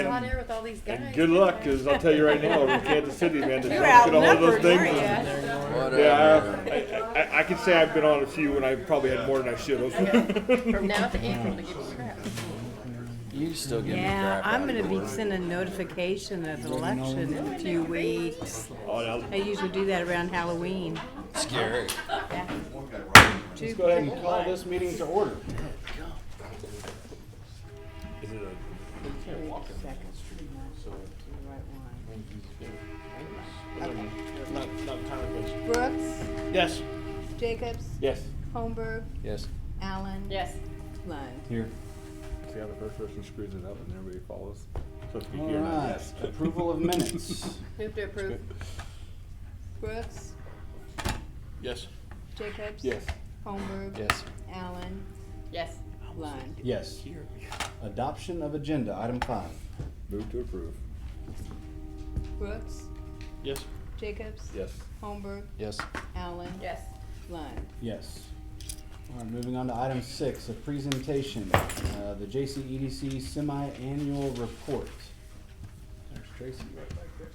man. hot air with all these guys. And good luck, because I'll tell you right now, in Kansas City, man, to You're get all of those outnumbered, things. weren't you? Yeah, I can say I've been on a few, and I probably had more than I should have. From now to April to give you crap. You still give me Yeah, crap. I'm out gonna of be work. sending notification of election in a few weeks. Oh, yeah. I usually do that around Halloween. Scary. Yeah. Let's go ahead and call this meeting to order. Is it not kind of good? Brooks, Yes. Jacobs, Yes. Holmberg, Yes. Allen, Yes. Lund. Here. See how the first person screws it up and everybody follows? So to be All here, not right. yes. Approval of minutes. Move to approve. Brooks, Yes. Jacobs, Yes. Holmberg, Yes. Allen, Yes. Lund. Yes. Adoption of agenda, item 5. Move to approve. Brooks, Yes. Jacobs, Yes. Holmberg, Yes. Allen, Yes. Lund. Yes. All right, moving on to item 6, a presentation, the JCEDC semi-annual report. There's Tracy right back there.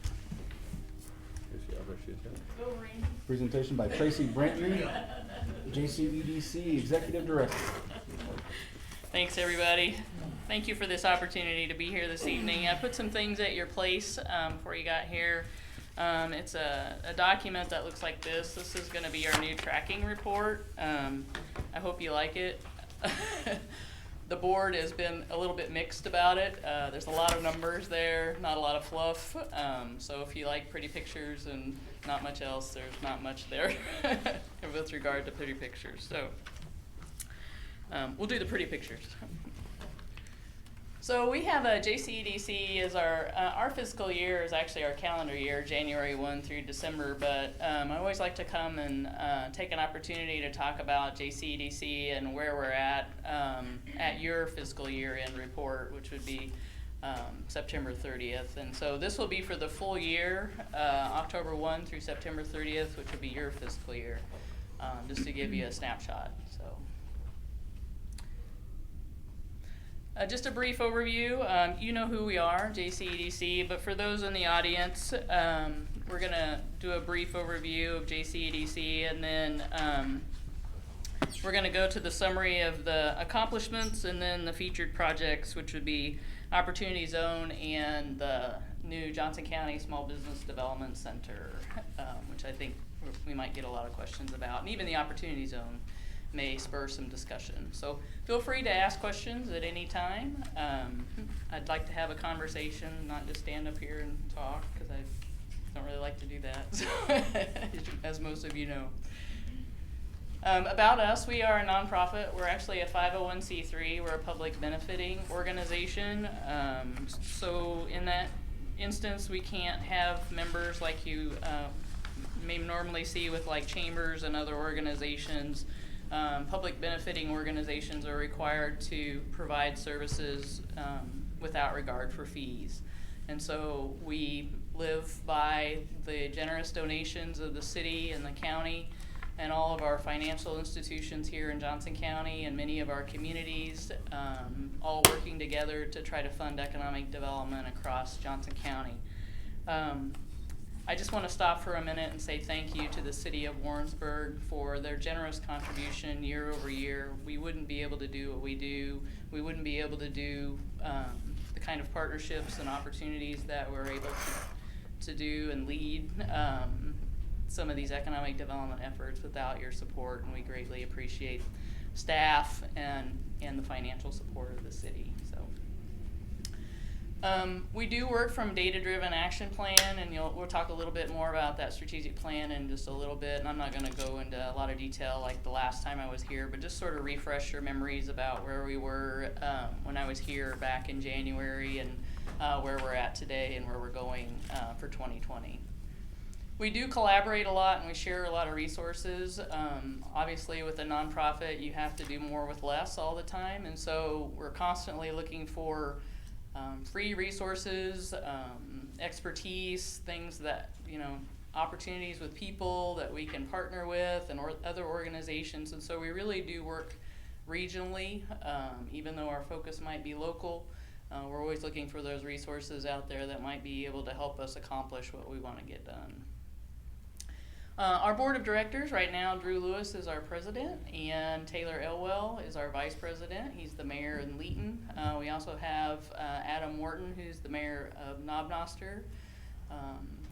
Presentation by Tracy Brantley, JCEDC Executive Director. Thanks, everybody. Thank you for this opportunity to be here this evening. I put some things at your place before you got here. It's a document that looks like this. This is going to be our new tracking report. I hope you like it. The board has been a little bit mixed about it. There's a lot of numbers there, not a lot of fluff. So if you like pretty pictures and not much else, there's not much there with regard to pretty pictures. So we'll do the pretty pictures. So we have a JCEDC as our fiscal year is actually our calendar year, January 1 through December, but I always like to come and take an opportunity to talk about JCEDC and where we're at your fiscal year end report, which would be September 30th. And so this will be for the full year, October 1 through September 30th, which will be your fiscal year, just to give you a snapshot. So. Just a brief overview. You know who we are, JCEDC, but for those in the audience, we're going to do a brief overview of JCEDC, and then we're going to go to the summary of the accomplishments and then the featured projects, which would be Opportunity Zone and the new Johnson County Small Business Development Center, which I think we might get a lot of questions about, and even the Opportunity Zone may spur some discussion. So feel free to ask questions at any time. I'd like to have a conversation, not just stand up here and talk, because I don't really like to do that, as most of you know. About us, we are a nonprofit. We're actually a 501c3. We're a public benefiting organization. So in that instance, we can't have members like you may normally see with like chambers and other organizations. Public benefiting organizations are required to provide services without regard for fees. And so we live by the generous donations of the city and the county and all of our financial institutions here in Johnson County and many of our communities, all working together to try to fund economic development across Johnson County. I just want to stop for a minute and say thank you to the city of Warrensburg for their generous contribution year over year. We wouldn't be able to do what we do. We wouldn't be able to do the kind of partnerships and opportunities that we're able to do and lead some of these economic development efforts without your support, and we greatly appreciate staff and the financial support of the city. So. We do work from data-driven action plan, and we'll talk a little bit more about that strategic plan in just a little bit, and I'm not going to go into a lot of detail like the last time I was here, but just sort of refresh your memories about where we were when I was here back in January and where we're at today and where we're going for 2020. We do collaborate a lot and we share a lot of resources. Obviously with a nonprofit you have to do more with less all the time, and so we're constantly looking for free resources, expertise, things that, opportunities with people that we can partner with and other organizations. And so we really do work regionally, even though our focus might be local. We're always looking for those resources out there that might be able to help us accomplish what we want to get done. Our board of directors right now, Drew Lewis is our president, and Taylor Elwell is our vice president. He's the mayor in Leeton. We also have Adam Morton, who's the mayor of Knobnoster.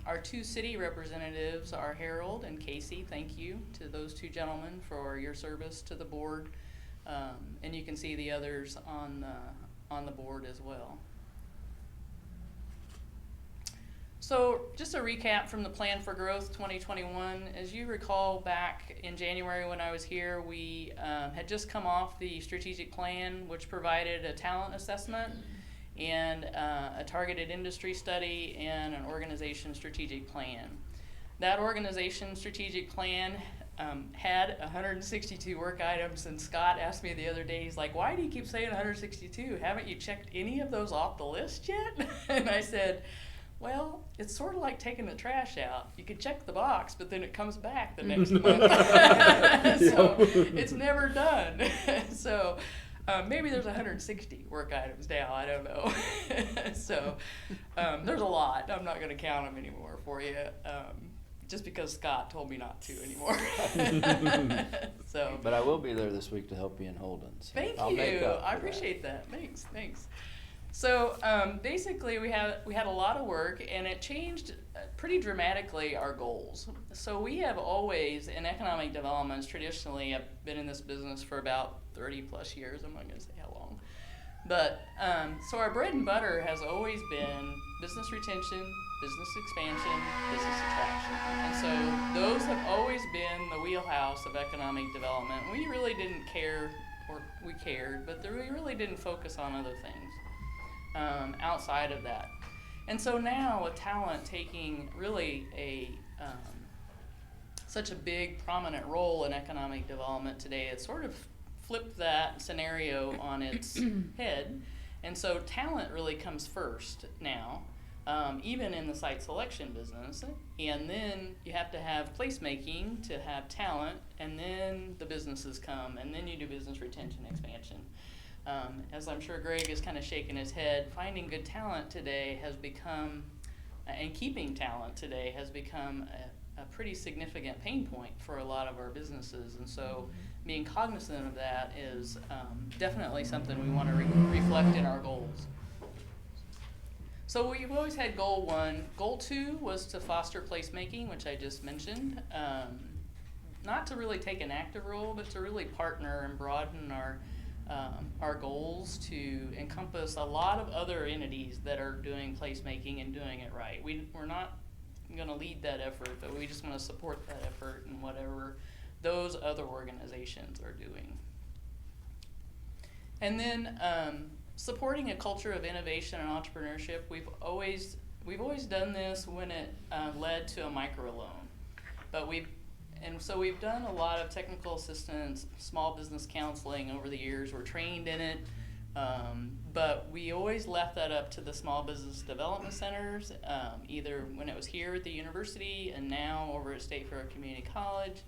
Our two city representatives are Harold and Casey. Thank you to those two gentlemen for your service to the board. And you can see the others on the board as well. So just a recap from the Plan for Growth 2021. As you recall, back in January when I was here, we had just come off the strategic plan, which provided a talent assessment and a targeted industry study and an organization strategic plan. That organization strategic plan had 162 work items, and Scott asked me the other day, he's like, why do you keep saying 162? Haven't you checked any of those off the list yet? And I said, well, it's sort of like taking the trash out. You can check the box, but then it comes back the next month. So it's never done. So maybe there's 160 work items now, I don't know. So there's a lot. I'm not going to count them anymore for you, just because Scott told me not to anymore. So. But I will be there this week to help you in Holden. So Thank I'll you. make up I for appreciate that. Thanks. So basically, we had a lot of work, and it changed pretty dramatically our goals. So we have always, in economic developments, traditionally, I've been in this business for about 30 plus years. I'm not going to say how long. But so our bread and butter has always been business retention, business expansion, business attraction. And so those have always been the wheelhouse of economic development. We really didn't care, or we cared, but we really didn't focus on other things outside of that. And so now with talent taking really such a big prominent role in economic development today, it's sort of flipped that scenario on its head. And so talent really comes first now, even in the site selection business. And then you have to have placemaking to have talent, and then the businesses come, and then you do business retention expansion. As I'm sure Greg is kind of shaking his head, finding good talent today has become, and keeping talent today has become a pretty significant pain point for a lot of our businesses. And so being cognizant of that is definitely something we want to reflect in our goals. So we've always had goal 1. Goal 2 was to foster placemaking, which I just mentioned. Not to really take an active role, but to really partner and broaden our goals to encompass a lot of other entities that are doing placemaking and doing it right. We're not going to lead that effort, but we just want to support that effort in whatever those other organizations are doing. And then supporting a culture of innovation and entrepreneurship. We've always done this when it led to a microloan, but we've done a lot of technical assistance, small business counseling over the years. We're trained in it, but we always left that up to the small business development centers, either when it was here at the university and now over at State Fair Community College,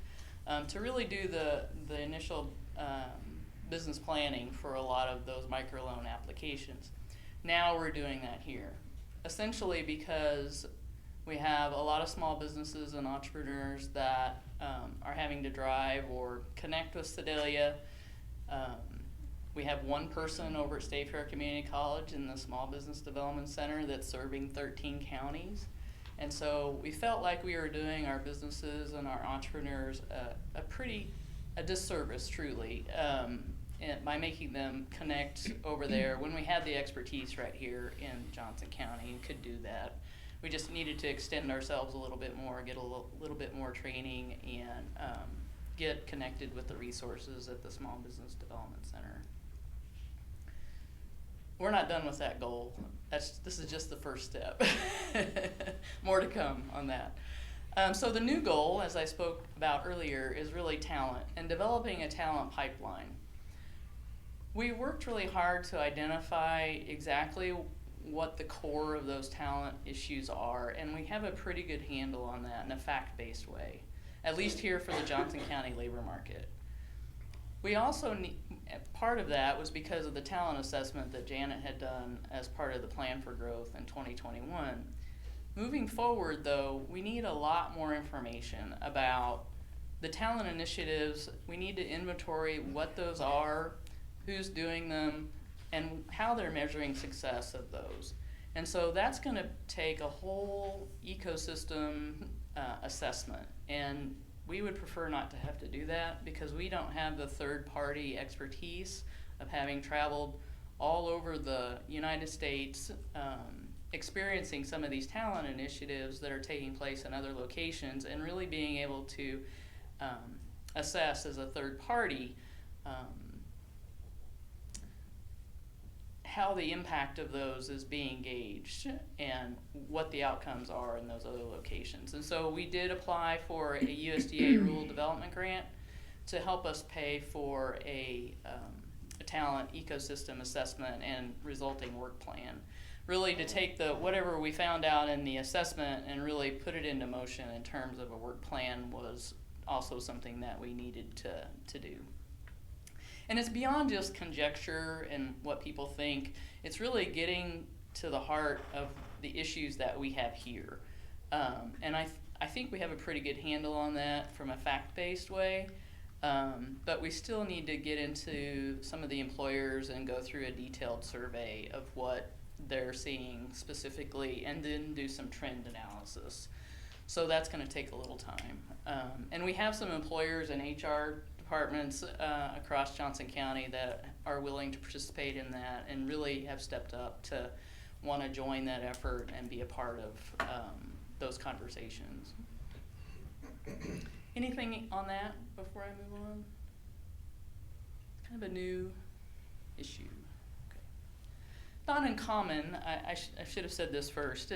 to really do the initial business planning for a lot of those microloan applications. Now we're doing that here, essentially because we have a lot of small businesses and entrepreneurs that are having to drive or connect with Sedalia. We have one person over at State Fair Community College in the Small Business Development Center that's serving 13 counties. And so we felt like we were doing our businesses and our entrepreneurs a disservice, truly, by making them connect over there when we had the expertise right here in Johnson County and could do that. We just needed to extend ourselves a little bit more, get a little bit more training, and get connected with the resources at the Small Business Development Center. We're not done with that goal. This is just the first step. More to come on that. So the new goal, as I spoke about earlier, is really talent and developing a talent pipeline. We worked really hard to identify exactly what the core of those talent issues are, and we have a pretty good handle on that in a fact-based way, at least here for the Johnson County labor market. We also need, part of that was because of the talent assessment that Janet had done as part of the plan for growth in 2021. Moving forward, though, we need a lot more information about the talent initiatives. We need to inventory what those are, who's doing them, and how they're measuring success of those. And so that's going to take a whole ecosystem assessment. And we would prefer not to have to do that because we don't have the third-party expertise of having traveled all over the United States, experiencing some of these talent initiatives that are taking place in other locations, and really being able to assess as a third party how the impact of those is being gauged and what the outcomes are in those other locations. And so we did apply for a USDA rural development grant to help us pay for a talent ecosystem assessment and resulting work plan. Really to take whatever we found out in the assessment and really put it into motion in terms of a work plan was also something that we needed to do. And it's beyond just conjecture and what people think. It's really getting to the heart of the issues that we have here. And I think we have a pretty good handle on that from a fact-based way. But we still need to get into some of the employers and go through a detailed survey of what they're seeing specifically, and then do some trend analysis. So that's going to take a little time. And we have some employers and HR departments across Johnson County that are willing to participate in that and really have stepped up to want to join that effort and be a part of those conversations. Anything on that before I move on? Kind of a new issue. Okay. Not uncommon, I should have said this first,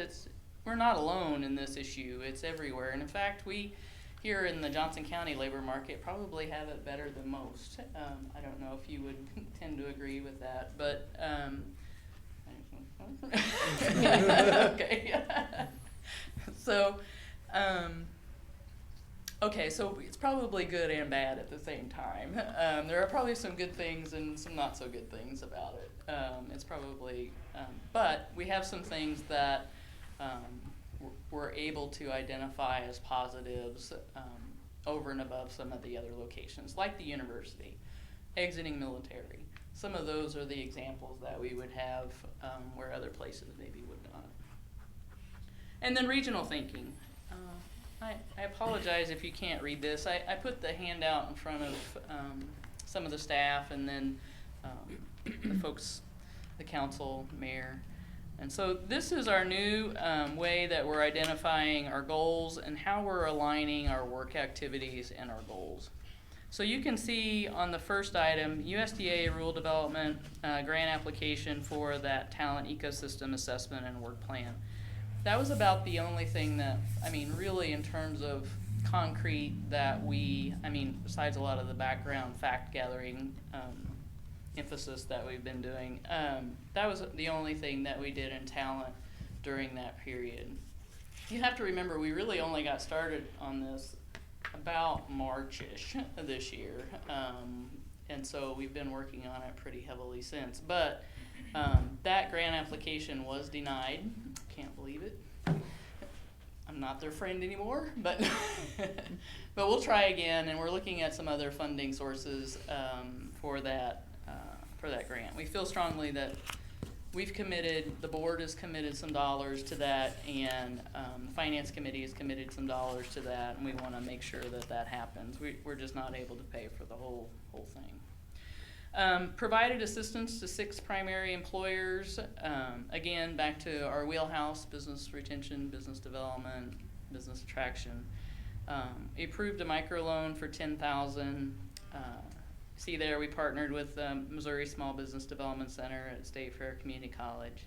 we're not alone in this issue, it's everywhere. And in fact, we here in the Johnson County labor market probably have it better than most. I don't know if you would tend to agree with that, but okay. So, okay, so it's probably good and bad at the same time. There are probably some good things and some not so good things about it. It's probably, but we have some things that we're able to identify as positives over and above some of the other locations, like the university, exiting military. Some of those are the examples that we would have where other places maybe would not. And then regional thinking. I apologize if you can't read this. I put the handout in front of some of the staff and then the folks, the council, mayor. And so this is our new way that we're identifying our goals and how we're aligning our work activities and our goals. So you can see on the first item, USDA rural development grant application for that talent ecosystem assessment and work plan. That was about the only thing that, really in terms of concrete that besides a lot of the background fact gathering emphasis that we've been doing, that was the only thing that we did in talent during that period. You have to remember, we really only got started on this about March-ish this year, and so we've been working on it pretty heavily since. But that grant application was denied. Can't believe it. I'm not their friend anymore, but but we'll try again, and we're looking at some other funding sources for that grant. We feel strongly that we've committed, the board has committed some dollars to that, and the finance committee has committed some dollars to that, and we want to make sure that that happens. We're just not able to pay for the whole thing. Provided assistance to 6 primary employers. Again, back to our wheelhouse: business retention, business development, business attraction. Approved a microloan for $10,000. See there, we partnered with Missouri Small Business Development Center at State Fair Community College.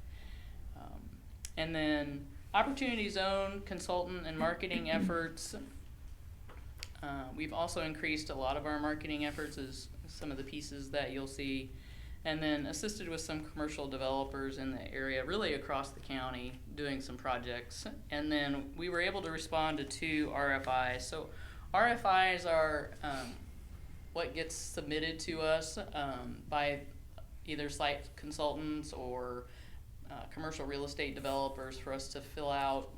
And then Opportunity Zone consultant and marketing efforts. We've also increased a lot of our marketing efforts, as some of the pieces that you'll see. And then assisted with some commercial developers in the area, really across the county, doing some projects. And then we were able to respond to 2 RFIs. So RFIs are what gets submitted to us by either site consultants or commercial real estate developers for us to fill out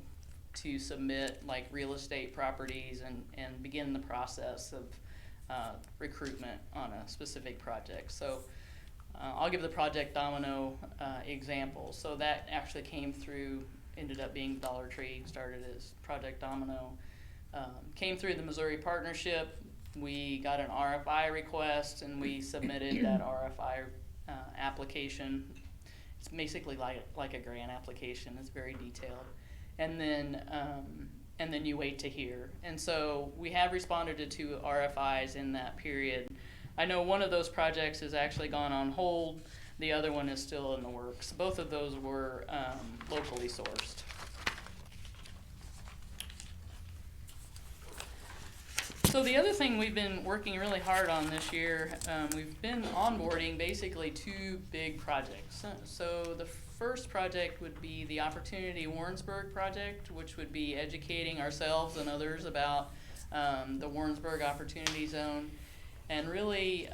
to submit like real estate properties and begin the process of recruitment on a specific project. So I'll give the Project Domino example. So that actually came through, ended up being Dollar Tree, started as Project Domino. Came through the Missouri Partnership. We got an RFI request and we submitted that RFI application. It's basically like a grant application. It's very detailed. And then you wait to hear. And so we have responded to 2 RFIs in that period. I know one of those projects has actually gone on hold. The other one is still in the works. Both of those were locally sourced. So the other thing we've been working really hard on this year, we've been onboarding basically 2 big projects. So the first project would be the Opportunity Warrensburg project, which would be educating ourselves and others about the Warrensburg Opportunity Zone, and really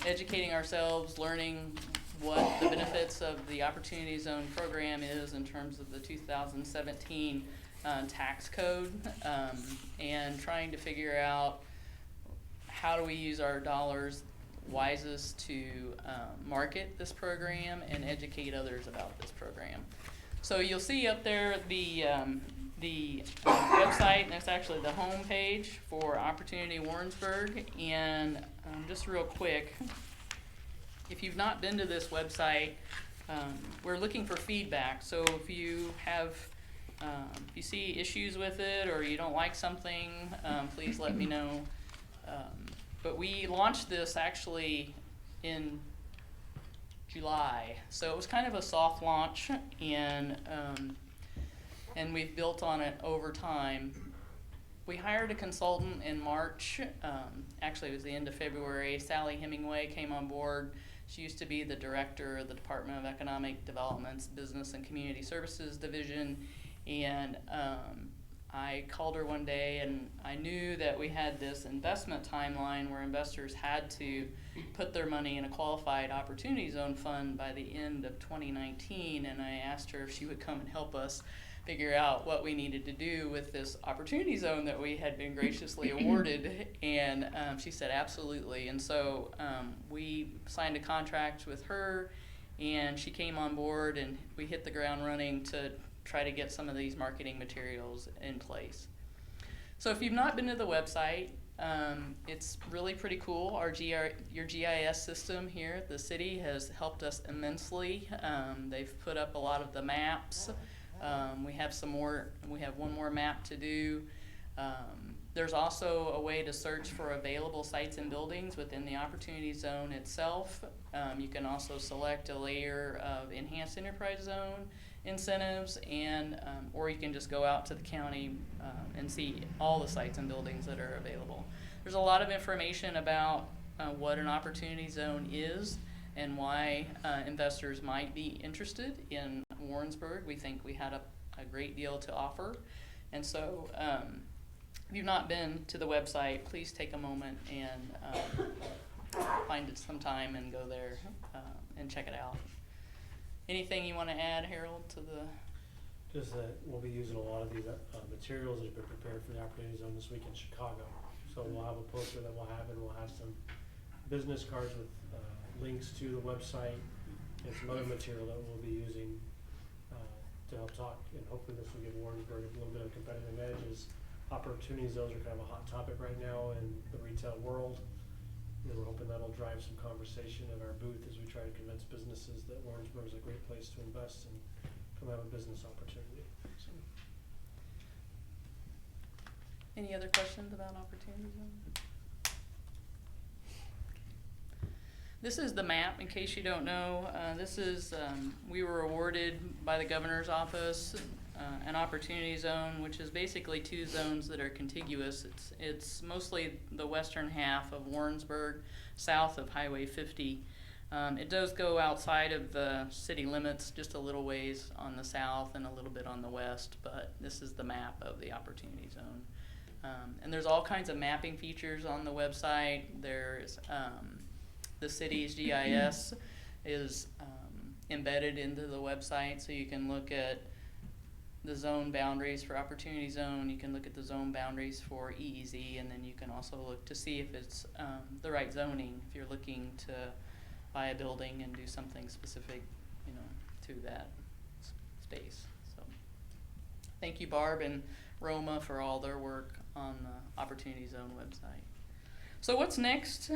educating ourselves, learning what the benefits of the Opportunity Zone program is in terms of the 2017 tax code, and trying to figure out how do we use our dollars wisest to market this program and educate others about this program. So you'll see up there the website, and that's actually the home page for Opportunity Warrensburg. And just real quick, if you've not been to this website, we're looking for feedback. So if you have if you see issues with it or you don't like something, please let me know. But we launched this actually in July, so it was kind of a soft launch, and we've built on it over time. We hired a consultant in March. Actually, it was the end of February. Sally Hemingway came on board. She used to be the director of the Department of Economic Development's Business and Community Services Division. And I called her one day, and I knew that we had this investment timeline where investors had to put their money in a qualified opportunity zone fund by the end of 2019, and I asked her if she would come and help us figure out what we needed to do with this opportunity zone that we had been graciously awarded, and she said absolutely. And so we signed a contract with her, and she came on board, and we hit the ground running to try to get some of these marketing materials in place. So if you've not been to the website, it's really pretty cool. Your GIS system here at the city has helped us immensely. They've put up a lot of the maps. We have one more map to do. There's also a way to search for available sites and buildings within the Opportunity Zone itself. You can also select a layer of Enhanced Enterprise Zone incentives, and or you can just go out to the county and see all the sites and buildings that are available. There's a lot of information about what an Opportunity Zone is and why investors might be interested in Warrensburg. We think we had a great deal to offer, and so if you've not been to the website, please take a moment and find some time and go there and check it out. Anything you want to add, Harold, to the? Just that we'll be using a lot of these materials that have been prepared for the Opportunity Zone this week in Chicago. So we'll have a poster that we'll have, and we'll have some business cards with links to the website and some other material that we'll be using to help talk. And hopefully this will give Warrensburg a little bit of competitive edge, as opportunity zones are kind of a hot topic right now in the retail world. And we're hoping that'll drive some conversation at our booth as we try to convince businesses that Warrensburg is a great place to invest and come have a business opportunity. So. Any other questions about Opportunity Zone? This is the map, in case you don't know. This is, we were awarded by the governor's office an Opportunity Zone, which is basically 2 zones that are contiguous. It's mostly the western half of Warrensburg, south of Highway 50. It does go outside of the city limits just a little ways on the south and a little bit on the west, but this is the map of the Opportunity Zone. And there's all kinds of mapping features on the website. There's the city's GIS is embedded into the website, so you can look at the zone boundaries for Opportunity Zone. You can look at the zone boundaries for EEZ, and then you can also look to see if it's the right zoning if you're looking to buy a building and do something specific, you know, to that space. So, thank you, Barb and Roma, for all their work on the Opportunity Zone website. So what's next?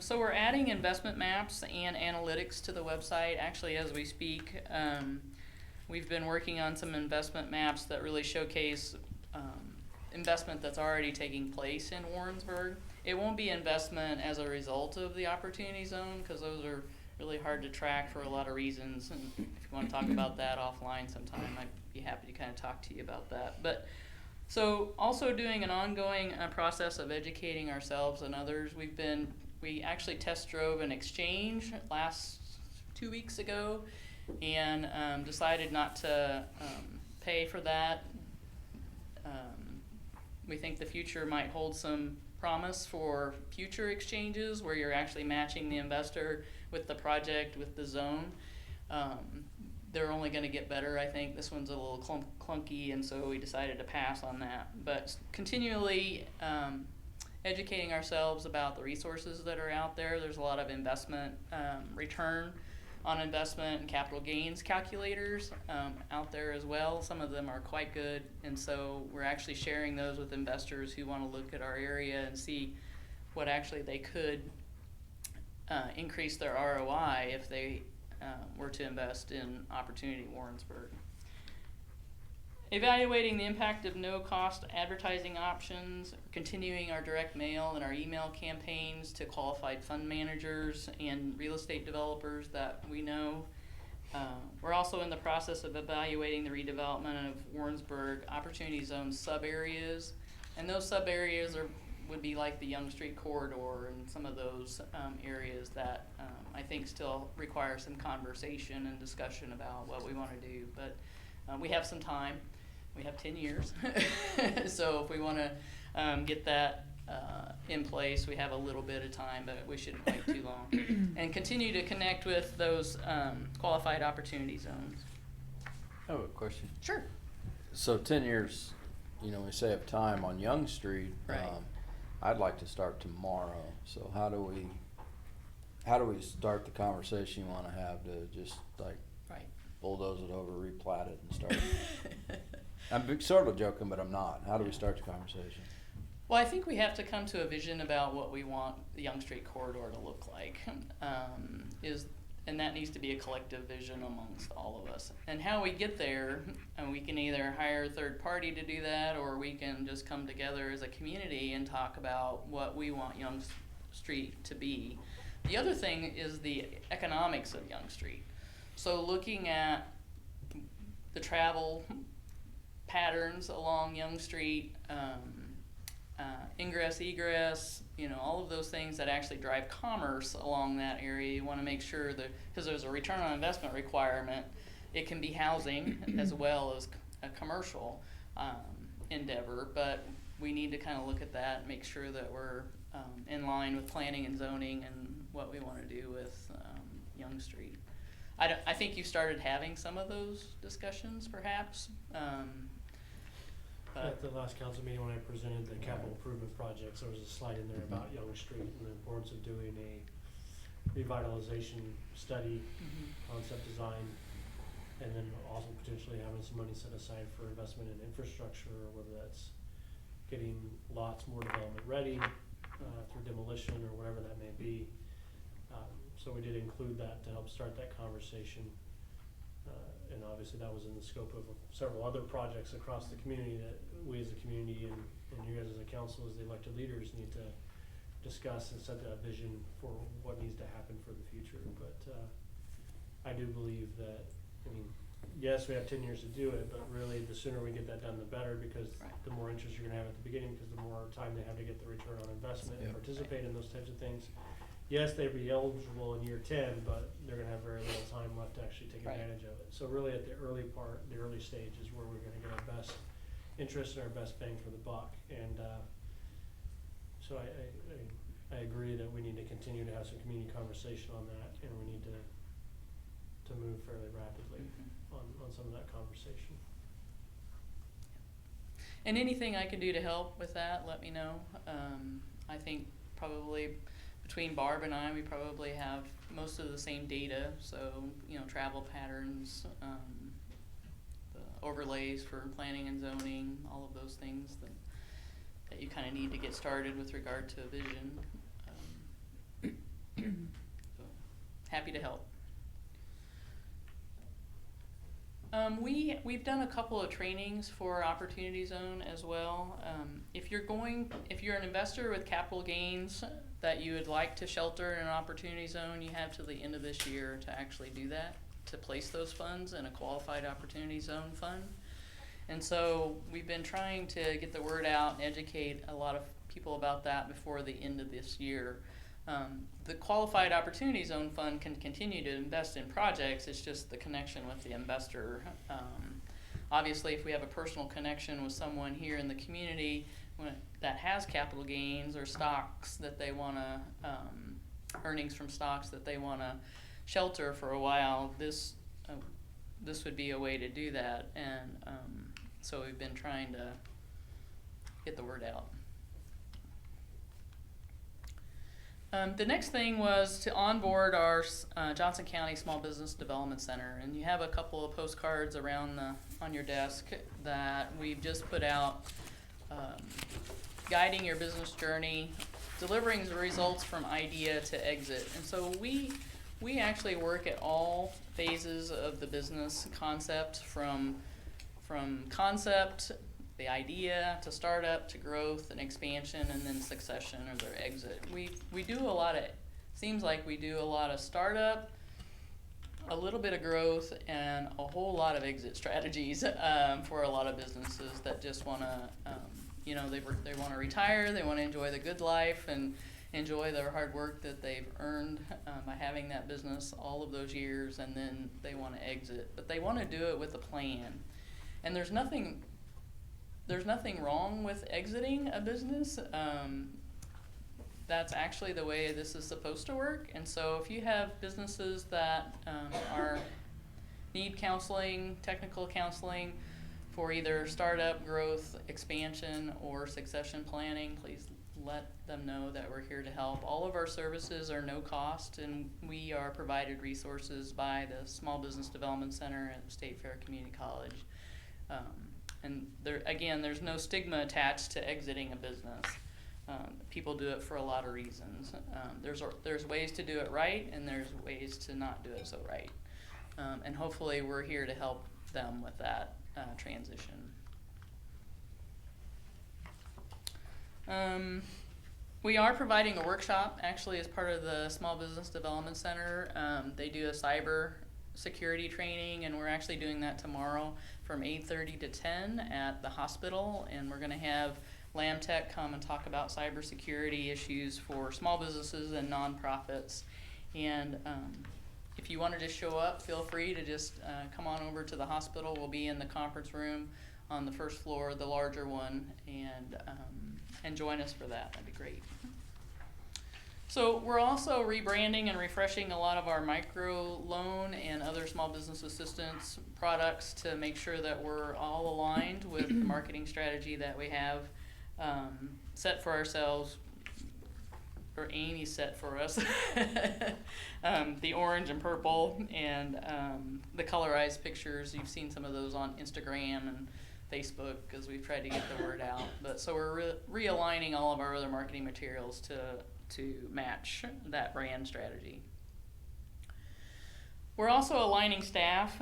So we're adding investment maps and analytics to the website. Actually, as we speak, we've been working on some investment maps that really showcase investment that's already taking place in Warrensburg. It won't be investment as a result of the Opportunity Zone, because those are really hard to track for a lot of reasons. And if you want to talk about that offline sometime, I'd be happy to kind of talk to you about that. But so also doing an ongoing process of educating ourselves and others. We actually test drove an exchange last 2 weeks ago, and decided not to pay for that. We think the future might hold some promise for future exchanges where you're actually matching the investor with the project, with the zone. They're only going to get better, I think. This one's a little clunky, and so we decided to pass on that. But continually educating ourselves about the resources that are out there. There's a lot of investment return on investment and capital gains calculators out there as well. Some of them are quite good, and so we're actually sharing those with investors who want to look at our area and see what actually they could increase their ROI if they were to invest in Opportunity Warrensburg. Evaluating the impact of no-cost advertising options, continuing our direct mail and our email campaigns to qualified fund managers and real estate developers that we know. We're also in the process of evaluating the redevelopment of Warrensburg Opportunity Zone sub-areas, and those sub-areas would be like the Young Street corridor and some of those areas that I think still require some conversation and discussion about what we want to do. But we have some time. We have 10 years. So if we want to get that in place, we have a little bit of time, but we shouldn't wait too long. And continue to connect with those qualified opportunity zones. I have a question. Sure. So 10 years, you know, we say of time on Young Street. Right. I'd like to start tomorrow. So how do we start the conversation you want to have to just like Right. bulldoze it over, replat it, and start? I'm sort of joking, but I'm not. How do we start the conversation? Well, I think we have to come to a vision about what we want the Young Street corridor to look like. And that needs to be a collective vision amongst all of us. And how we get there, and we can either hire a third party to do that, or we can just come together as a community and talk about what we want Young Street to be. The other thing is the economics of Young Street. So looking at the travel patterns along Young Street, ingress, egress, you know, all of those things that actually drive commerce along that area. You want to make sure that, because there's a return on investment requirement, it can be housing as well as a commercial endeavor, but we need to kind of look at that and make sure that we're in line with planning and zoning and what we want to do with Young Street. I think you started having some of those discussions, perhaps. At the last council meeting, when I presented the capital improvement projects, there was a slide in there about Young Street and the importance of doing a revitalization study, concept design, and then also potentially having some money set aside for investment in infrastructure, or whether that's getting lots more development ready through demolition or whatever that may be. So we did include that to help start that conversation. And obviously that was in the scope of several other projects across the community that we as a community and you guys as a council, as the elected leaders, need to discuss and set that vision for what needs to happen for the future. But I do believe that, I mean, yes, we have 10 years to do it, but really the sooner we get that done, the better, because the more interest you're gonna have at the beginning, because the more time they have to get the return on investment and participate in those types of things. Yes, they'd be eligible in year 10, but they're gonna have very little time left to actually take advantage of it. So really at the early stage is where we're gonna get our best interest in our best bang for the buck. And so I agree that we need to continue to have some community conversation on that, and we need to move fairly rapidly on some of that conversation. And anything I can do to help with that, let me know. I think probably between Barb and I, we probably have most of the same data. So, you know, travel patterns, the overlays for planning and zoning, all of those things that you kind of need to get started with regard to a vision. So happy to help. We've done a couple of trainings for Opportunity Zone as well. If you're an investor with capital gains that you would like to shelter in an Opportunity Zone, you have till the end of this year to actually do that, to place those funds in a qualified Opportunity Zone fund. And so we've been trying to get the word out and educate a lot of people about that before the end of this year. The Qualified Opportunity Zone Fund can continue to invest in projects. It's just the connection with the investor. Obviously, if we have a personal connection with someone here in the community that has capital gains or stocks that they want to, earnings from stocks that they want to shelter for a while, this would be a way to do that. And so we've been trying to get the word out. The next thing was to onboard our Johnson County Small Business Development Center, and you have a couple of postcards around on your desk that we've just put out, guiding your business journey, delivering the results from idea to exit. And so we actually work at all phases of the business concept, from concept, the idea, to startup, to growth and expansion, and then succession or their exit. We do a lot of, seems like we do a lot of startup, a little bit of growth, and a whole lot of exit strategies for a lot of businesses that just want to, they want to retire, they want to enjoy the good life and enjoy their hard work that they've earned by having that business all of those years, and then they want to exit. But they want to do it with a plan. And there's nothing wrong with exiting a business. That's actually the way this is supposed to work. And so if you have businesses that need counseling, technical counseling for either startup, growth, expansion, or succession planning, please let them know that we're here to help. All of our services are no cost, and we are provided resources by the Small Business Development Center at State Fair Community College. And there's no stigma attached to exiting a business. People do it for a lot of reasons. There's ways to do it right, and there's ways to not do it so right. And hopefully we're here to help them with that transition. We are providing a workshop actually as part of the Small Business Development Center. They do a cyber security training, and we're actually doing that tomorrow from 8:30 to 10 at the hospital, and we're going to have LambTech come and talk about cybersecurity issues for small businesses and nonprofits. And if you want to just show up, feel free to just come on over to the hospital. We'll be in the conference room on the first floor, the larger one, and join us for that. That'd be great. So we're also rebranding and refreshing a lot of our micro loan and other small business assistance products to make sure that we're all aligned with the marketing strategy that we have set for ourselves, or Amy set for us. The orange and purple and the colorized pictures. You've seen some of those on Instagram and Facebook because we've tried to get the word out. But so we're realigning all of our other marketing materials to match that brand strategy. We're also aligning staff,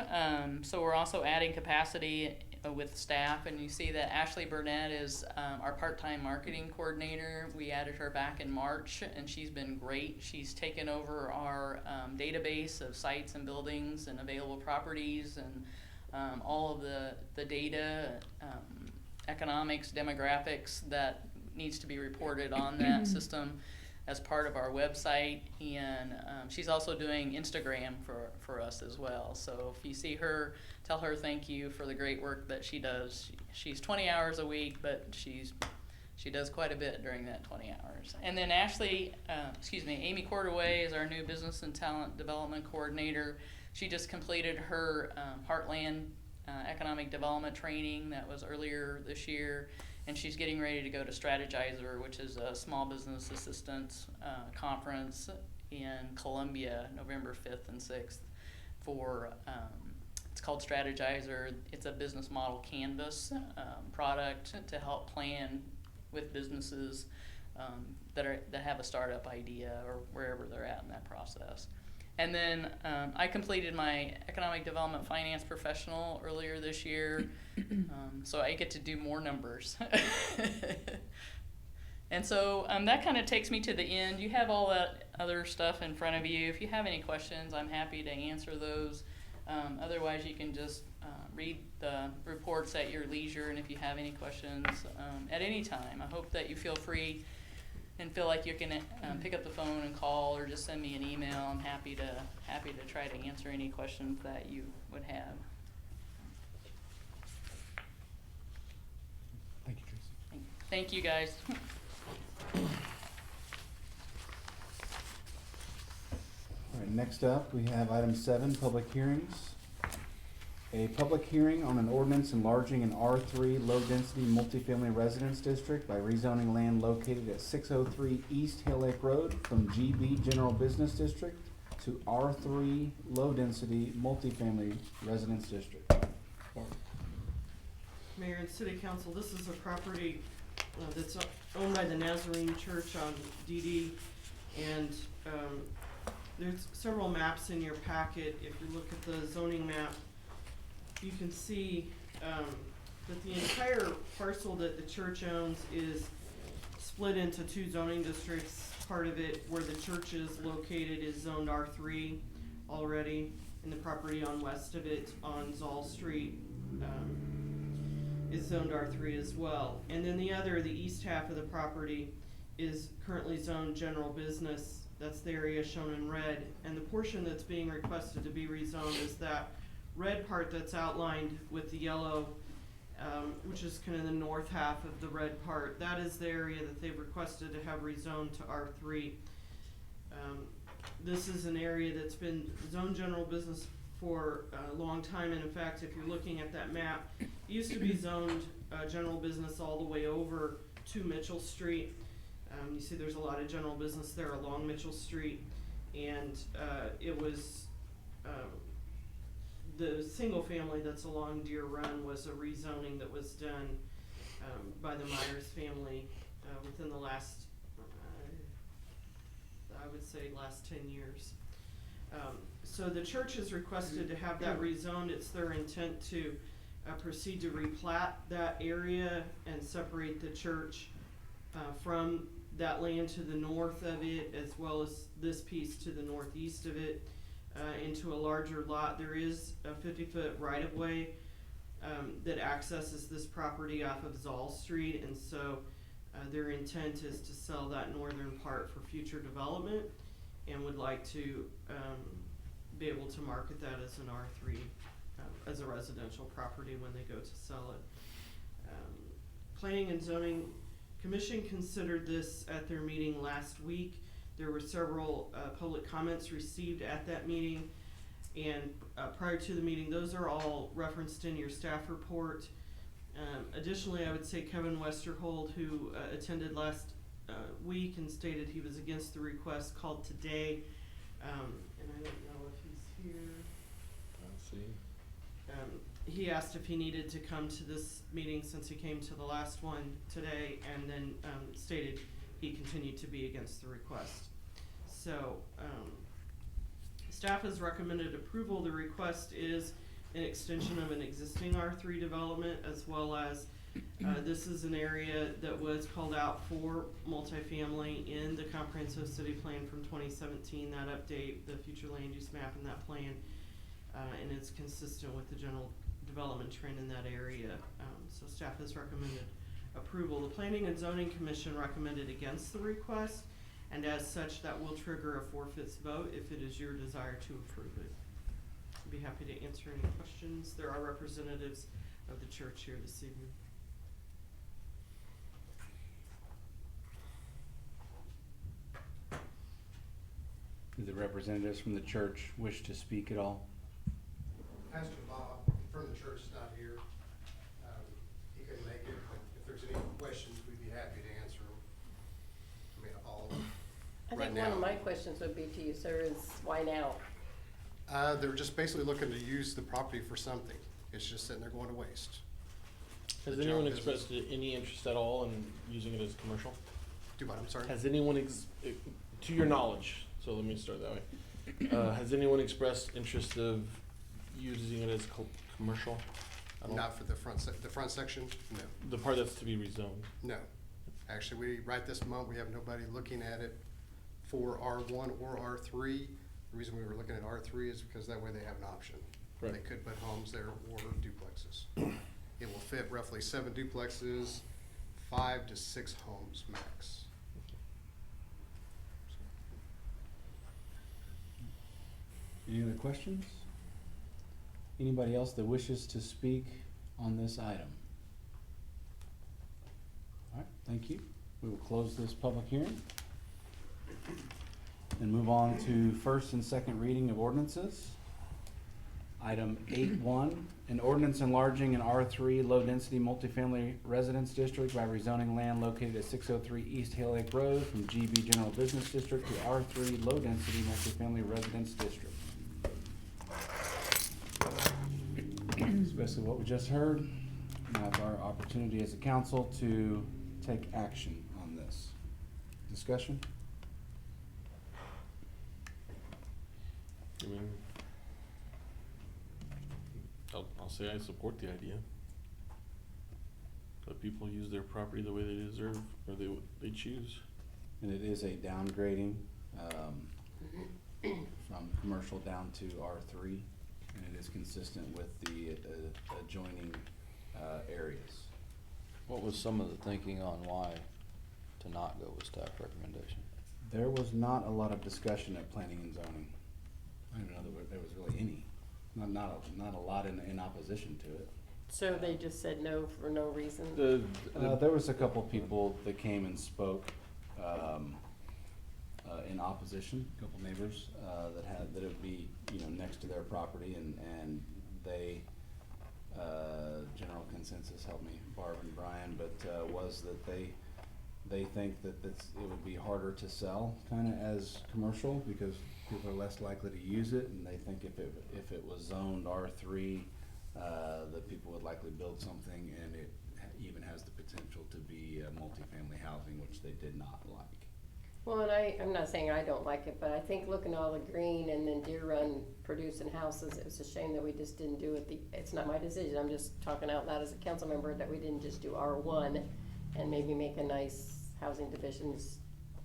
so we're also adding capacity with staff, and you see that Ashley Burnett is our part-time marketing coordinator. We added her back in March, and she's been great. She's taken over our database of sites and buildings and available properties and all of the data, economics, demographics that needs to be reported on that system. as part of our website, and she's also doing Instagram for us as well. So if you see her, tell her thank you for the great work that she does. She's 20 hours a week, but she does quite a bit during that 20 hours. And then Amy Cordaway is our new Business and Talent Development Coordinator. She just completed her Heartland Economic Development training that was earlier this year, and she's getting ready to go to Strategizer, which is a small business assistance conference in Columbia, November 5th and 6th for, it's called Strategizer. It's a business model canvas product to help plan with businesses that have a startup idea or wherever they're at in that process. And then I completed my economic development finance professional earlier this year, so I get to do more numbers. And so that kind of takes me to the end. You have all that other stuff in front of you. If you have any questions, I'm happy to answer those. Otherwise, you can just read the reports at your leisure, and if you have any questions at any time, I hope that you feel free and feel like you can pick up the phone and call or just send me an email. I'm happy to try to answer any questions that you would have. Thank you, Tracy. Thank you, guys. All right, next up, we have item 7, public hearings. A public hearing on an ordinance enlarging an R3 low-density multifamily residence district by rezoning land located at 603 East Hill Lake Road from GB General Business District to R3 low-density multifamily residence district. Mayor and City Council, this is a property that's owned by the Nazarene Church on DD, and there's several maps in your packet. If you look at the zoning map, you can see that the entire parcel that the church owns is split into 2 zoning districts. Part of it, where the church is located, is zoned R3 already, and the property on west of it on Zoll Street is zoned R3 as well. And then the east half of the property is currently zoned general business. That's the area shown in red, and the portion that's being requested to be rezoned is that red part that's outlined with the yellow, which is kind of the north half of the red part. That is the area that they've requested to have rezoned to R3. This is an area that's been zoned general business for a long time, and in fact, if you're looking at that map, it used to be zoned general business all the way over to Mitchell Street. You see there's a lot of general business there along Mitchell Street, and it was the single family that's along Deer Run was a rezoning that was done by the Myers family within the last, I would say, last 10 years. So the church has requested to have that rezoned. It's their intent to proceed to replat that area and separate the church from that land to the north of it, as well as this piece to the northeast of it, into a larger lot. There is a 50-foot right-of-way that accesses this property off of Zoll Street, and so their intent is to sell that northern part for future development, and would like to be able to market that as an R3, as a residential property when they go to sell it. Planning and Zoning Commission considered this at their meeting last week. There were several public comments received at that meeting, and prior to the meeting, those are all referenced in your staff report. Additionally, I would say Kevin Westerhold, who attended last week and stated he was against the request, called today, and I don't know if he's here. Let's see. He asked if he needed to come to this meeting since he came to the last one today, and then stated he continued to be against the request. So staff has recommended approval. The request is an extension of an existing R3 development, as well as this is an area that was called out for multifamily in the comprehensive city plan from 2017, that update, the future land use map in that plan, and it's consistent with the general development trend in that area. So staff has recommended approval. The Planning and Zoning Commission recommended against the request, and as such, that will trigger a four-fifths vote if it is your desire to approve it. I'd be happy to answer any questions. There are representatives of the church here this evening. Do the representatives from the church wish to speak at all? Pastor Bob from the church is not here. He couldn't make it, but if there's any questions, we'd be happy to answer them. I mean, all of them. I Right think one of now. my questions would be to you, sir, is why now? They're just basically looking to use the property for something. It's just sitting there going to waste. Has The anyone job business. expressed any interest at all in using it as commercial? Do what, I'm sorry? Has anyone, to your knowledge, so let me start that way. Has anyone expressed interest of using it as commercial at all? Not for the front section? No. The part that's to be rezoned? No. Actually, right this moment, we have nobody looking at it for R1 or R3. The reason we were looking at R3 is because that way they have an option. Right. They could put homes there or duplexes. It will fit roughly 7 duplexes, 5 to 6 homes max. Any other questions? Anybody else that wishes to speak on this item? All right, thank you. We will close this public hearing and move on to first and second reading of ordinances. Item 8.1, an ordinance enlarging an R3 low-density multifamily residence district by rezoning land located at 603 East Hill Lake Road from GB General Business District to R3 low-density multifamily residence district. It's basically what we just heard. We have our opportunity as a council to take action on this. Discussion? I mean, I'll say I support the idea. Let people use their property the way they deserve, or they choose. And it is a downgrading, from commercial down to R3, and it is consistent with the adjoining, areas. What was some of the thinking on why to not go with staff recommendation? There was not a lot of discussion at planning and zoning. I don't know that there was really any, not a lot in opposition to it. So they just said no for no reason? There was a couple people that came and spoke, in opposition, a couple neighbors, that would be, next to their property, and they, general consensus, helped me, Barb and Brian, but, was that they think that it would be harder to sell kinda as commercial, because people are less likely to use it, and they think if it was zoned R3, that people would likely build something, and it even has the potential to be multifamily housing, which they did not like. Well, and I'm not saying I don't like it, but I think looking at all the green and then Deer Run producing houses, it was a shame that we just didn't do it. It's not my decision, I'm just talking out loud as a council member, that we didn't just do R1 and maybe make a nice housing divisions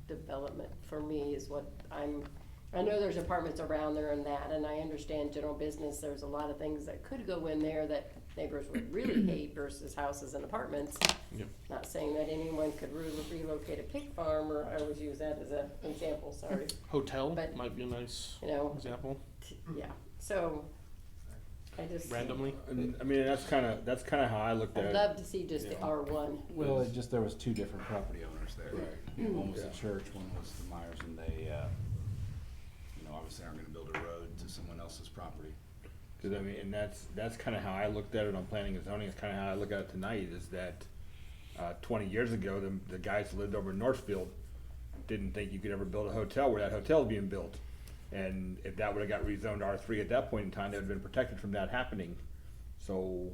development. For me is what I know there's apartments around there and that, and I understand general business, there's a lot of things that could go in there that neighbors would really hate versus houses and apartments. Yep. Not saying that anyone could relocate a pig farm, or I always use that as an example, sorry. Hotel But, might be a nice example. Yeah, so I just. Randomly. And, I mean, that's kind of how I looked at I'd it. love to see just the Yeah. R1. Well, it just, there was two different property owners there. Right. One was Yeah. the church, one was the Myers, and they, obviously aren't gonna build a road to someone else's property. Cause I mean, and that's kind of how I looked at it on planning and zoning. It's kind of how I look at it tonight. Is that 20 years ago, the guys that lived over in Northfield didn't think you could ever build a hotel where that hotel is being built, and if that would have got rezoned R3 at that point in time, they would have been protected from that happening. So,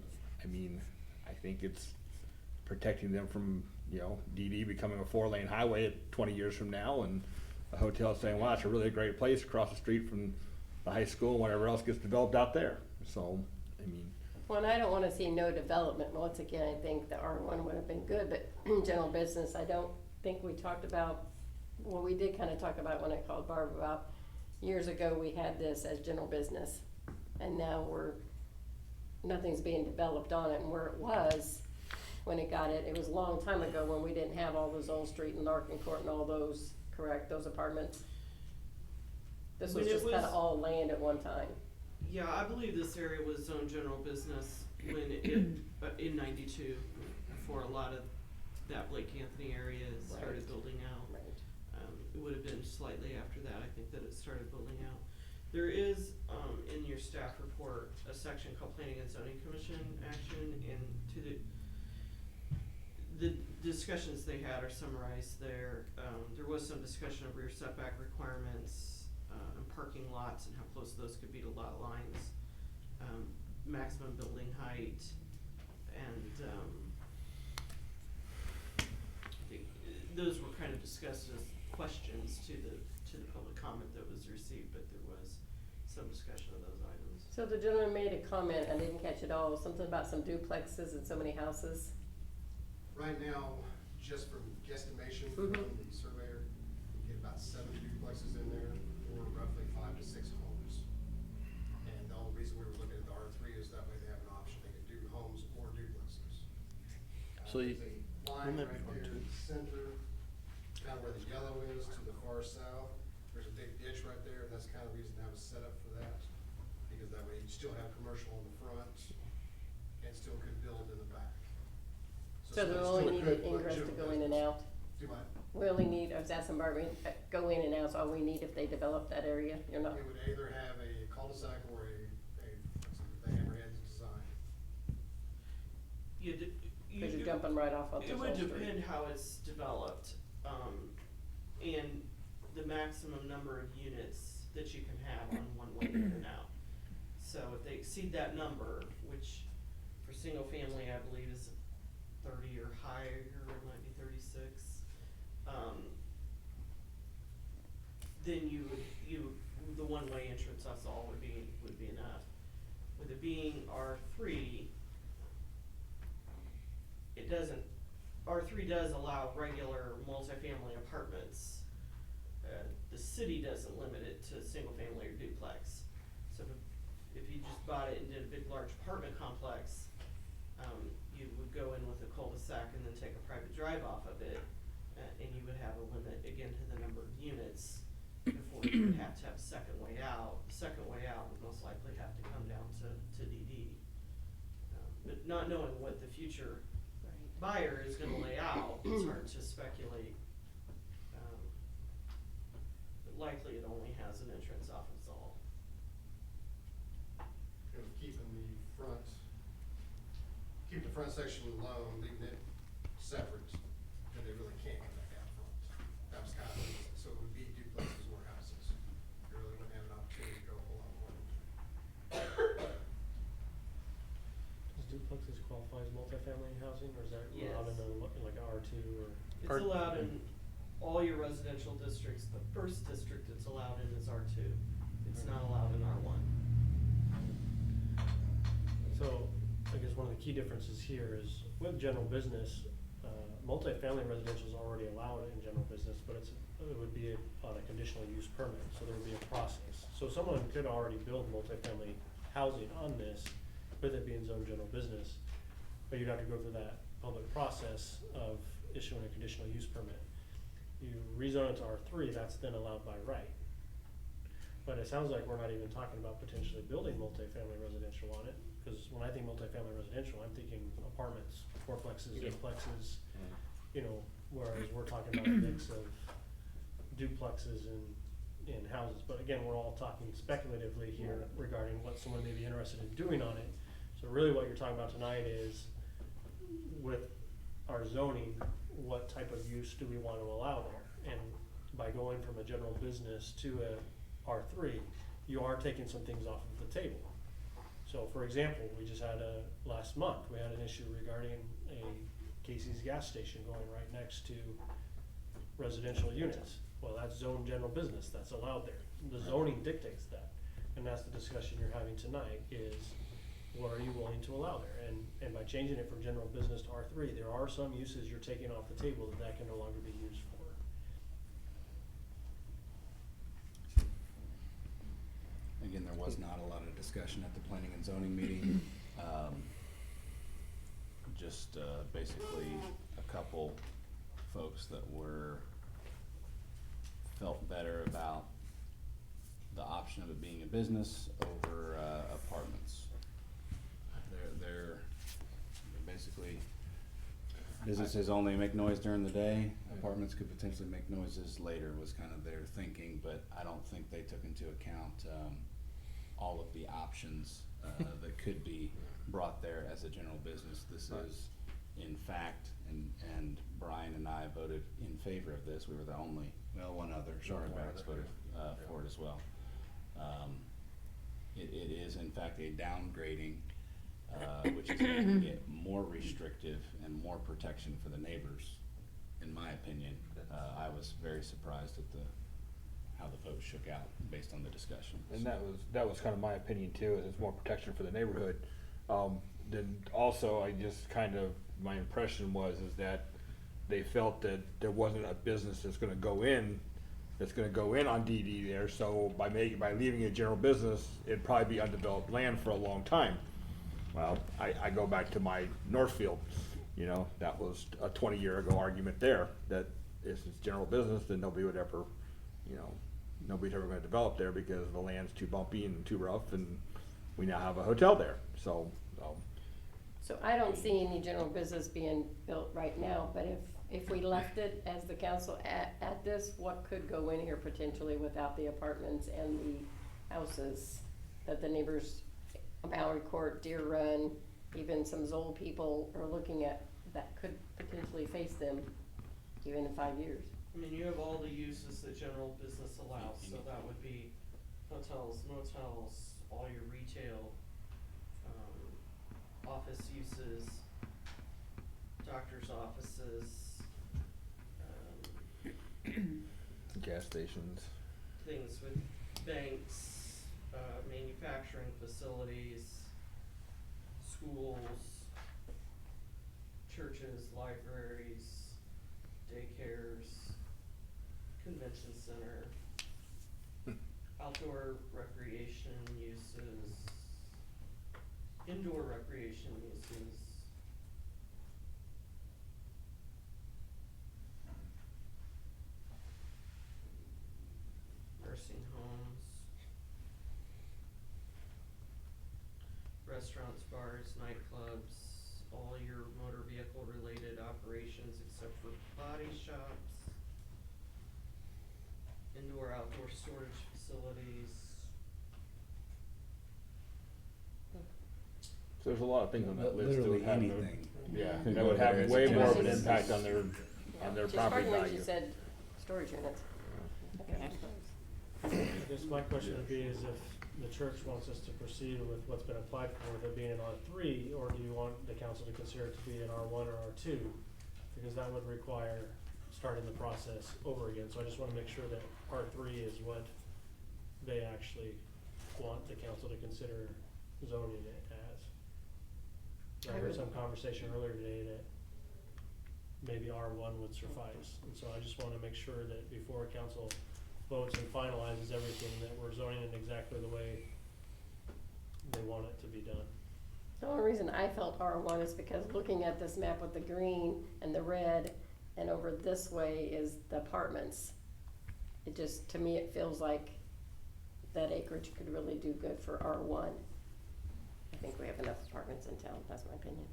I mean, I think it's protecting them from DD becoming a 4-lane highway at 20 years from now, and a hotel saying, "Wow, it's a really great place across the street from the high school and whatever else gets developed out there." So, I mean, Well, and I don't wanna see no development. Once again, I think the R1 would have been good, but general business, I don't think we talked about, well, we did kinda talk about when I called Barb about years ago, we had this as general business. And now nothing's being developed on it, and where it was, when it was a long time ago when we didn't have all those Old Street and Larkin Court and all those correct, those apartments? This When was it just kinda was- all land at one time. Yeah, I believe this area was zone general business when it, in 92, before a lot of that Lake Anthony area started Right. building out. Right. It would have been slightly after that, I think, that it started building out. There is, in your staff report, a section called Planning and Zoning Commission action, and to the discussions they had are summarized there. There was some discussion of rear setback requirements, and parking lots and how close those could be to lot lines, maximum building height, and, those were kind of discussed as questions to the public comment that was received, but there was some discussion of those items. So the gentleman made a comment, I didn't catch it all, something about some duplexes and so many houses. Right now, just from guesstimation from the surveyor, you get about 7 duplexes in there, or roughly 5 to 6 homes. And the only reason we were looking at the R3 is that way they have an option, they can do homes or duplexes. So you- There's a line right there in the center, kind of where the yellow is to the far south. There's a big ditch right there, that's kind of the reason to have a setup for that, because that way you still have commercial in the front and still could build in the back. So they still only need could an put ingress to general go in and business. out. Do what? We only need, I was asking Barbie, go in and out, so all we need if they develop that area, you're not, It would either have a cul-de-sac or the hammerhead design. cause you're jumping right off onto It the would street. depend how it's developed, and the maximum number of units that you can have on one way in and out. So if they exceed that number, which for single family, I believe is 30 or higher, it might be 36, then the one-way entrance, that's all would be enough. With it being R3, it doesn't, R3 does allow regular multifamily apartments. The city doesn't limit it to single family or duplex. So if you just bought it and did a big large apartment complex, you would go in with a cul-de-sac and then take a private drive off of it, and you would have a limit again to the number of units before you would have to have a second way out. The second way out would most likely have to come down to DD. But not knowing what the future buyer is gonna lay out, it's hard to speculate. But likely it only has an entrance off of Zoll. Kind of keep the front section alone, leaving it separate, then they really can't come back out front. That was kind of the reason. So it would be duplexes or houses. You really wouldn't have an opportunity to go a whole lot more. Does duplexes qualify as multifamily housing, or is that allowed Yes. in like R2 or? It's allowed in all your residential districts. The first district it's allowed in is R2. It's not allowed in R1. So, I guess one of the key differences here is with general business, multifamily residential is already allowed in general business, but it would be on a conditional use permit, so there would be a process. So someone could already build multifamily housing on this, with it being zone general business, but you'd have to go through that public process of issuing a conditional use permit. You rezone it to R3, that's then allowed by right. But it sounds like we're not even talking about potentially building multifamily residential on it, because when I think multifamily residential, I'm thinking apartments, fourplexes, duplexes, you know, whereas we're talking about a mix of duplexes and houses. But again, we're all talking speculatively here regarding what someone may be interested in doing on it. So really what you're talking about tonight is, with our zoning, what type of use do we want to allow there? And by going from a general business to a R3, you are taking some things off of the table. So for example, we just had last month, we had an issue regarding a Casey's gas station going right next to residential units. Well, that's zone general business, that's allowed there. The zoning dictates that. And that's the discussion you're having tonight is, what are you willing to allow there? And by changing it from general business to R3, there are some uses you're taking off the table that can no longer be used for. Again, there was not a lot of discussion at the planning and zoning meeting. Just basically a couple folks that were felt better about the option of it being a business over, apartments. They're basically, businesses only make noise during the day, apartments could potentially make noises later was kind of their thinking, but I don't think they took into account, all of the options, that could be brought there as a general business. This is, in fact, and Brian and I voted in favor of this, we were the only, well, one other, Sean Barracks voted, for it as well. It is in fact a downgrading, which is making it more restrictive and more protection for the neighbors, in my opinion. I was very surprised at how the vote shook out based on the discussion. And that was kind of my opinion too, is it's more protection for the neighborhood. Then also, my impression was is that they felt that there wasn't a business that's gonna go in on DD there, so by leaving it general business, it'd probably be undeveloped land for a long time. Well, I go back to my Northfield, that was a 20-year ago argument there, that if it's general business, then nobody's ever gonna develop there because the land's too bumpy and too rough, and we now have a hotel there, so. So I don't see any general business being built right now, but if we left it as the council at this, what could go in here potentially without the apartments and the houses that the neighbors, Mallory Court, Deer Run, even some Zoll people are looking at that could potentially face them even in 5 years? I mean, you have all the uses that general business allows, so that would be hotels, motels, all your retail, office uses, doctor's offices, Gas stations. things with banks, manufacturing facilities, schools, churches, libraries, daycares, convention center, outdoor recreation uses, indoor recreation uses. Nursing homes, restaurants, bars, nightclubs, all your motor vehicle related operations except for body shops, indoor, outdoor storage facilities. So there's a lot of things on that list that Literally would have, anything. that would have way more of an Just- impact on their Just property pardon me, value. you said storage units. Okay. I guess my question would be is if the church wants us to proceed with what's been applied for, with it being an R3, or do you want the council to consider it to be an R1 or R2? Because that would require starting the process over again, so I just wanna make sure that R3 is what they actually want the council to consider zoning it as. I heard some conversation earlier today that maybe R1 would suffice, and so I just wanna make sure that before council votes and finalizes everything, that we're zoning it exactly the way they want it to be done. The only reason I felt R1 is because looking at this map with the green and the red, and over this way is the apartments. It just, to me, it feels like that acreage could really do good for R1. I think we have enough apartments in town, that's my opinion.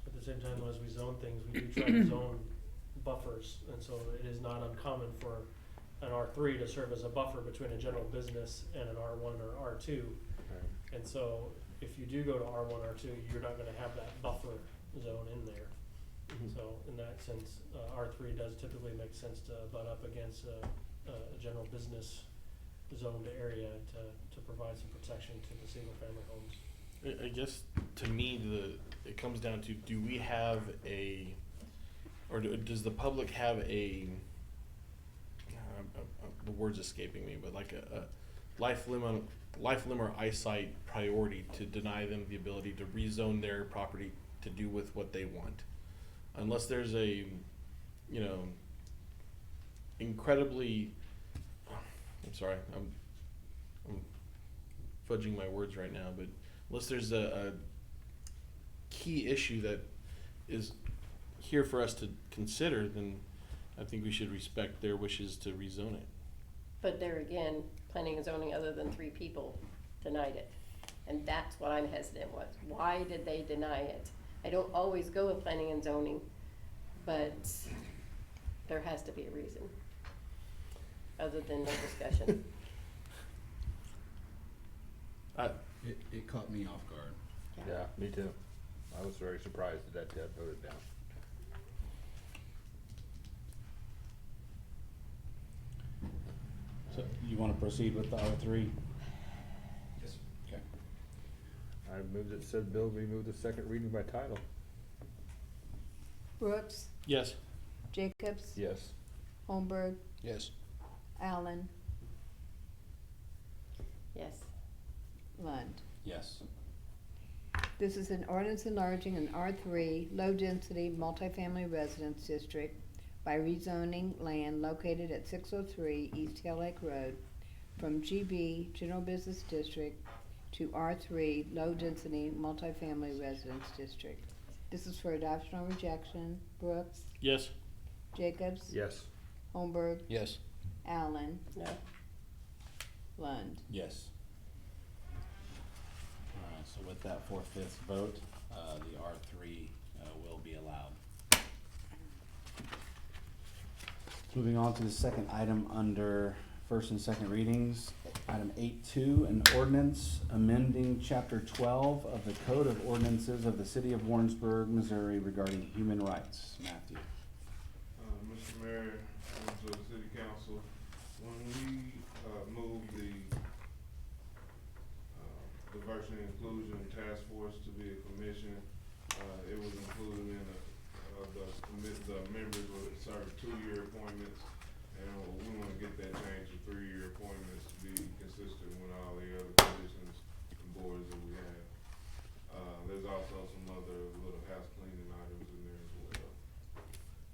At the same time, as we zone things, we do try to zone buffers, and so it is not uncommon for an R3 to serve as a buffer between a general business and an R1 or R2. And so if you do go to R1, R2, you're not gonna have that buffer zone in there. So in that sense, R3 does typically make sense to butt up against a general business zoned area to provide some protection to the single family homes. I guess to me, it comes down to, do we have does the public have the word's escaping me, but like a life limb or eyesight priority to deny them the ability to rezone their property to do with what they want, unless there's a, incredibly, I'm sorry, I'm fudging my words right now, but unless there's a key issue that is here for us to consider, then I think we should respect their wishes to rezone it. But there again, planning and zoning other than 3 people denied it. And that's what I'm hesitant with. Why did they deny it? I don't always go with planning and zoning, but there has to be a reason, other than no discussion. It caught me off guard. Yeah, me too. I was very surprised that got voted down. So you wanna proceed with the R3? Yes. Okay. I move that said bill be moved to second reading by title. Brooks, Yes. Jacobs, Yes. Holmberg, Yes. Allen, Yes. Lund. Yes. This is an ordinance enlarging an R3 low-density multifamily residence district by rezoning land located at 603 East Hill Lake Road from GB General Business District to R3 low-density multifamily residence district. This is for adoption or rejection. Brooks, Yes. Jacobs, Yes. Holmberg, Yes. Allen, No. Lund. Yes. Alright, so with that 4/5 vote, the R3 will be allowed. Moving on to the second item under first and second readings, item 8.2, an ordinance amending chapter 12 of the Code of Ordinances of the City of Warrensburg, Missouri regarding human rights. Matthew. Mr. Mayor, members of the city council, when we moved the diversity and inclusion task force to be a commission, it was included in the members would serve 2-year appointments, and we want to get that changed to 3-year appointments to be consistent with all the other commissions and boards that we have. There's also some other little house cleaning items in there as well.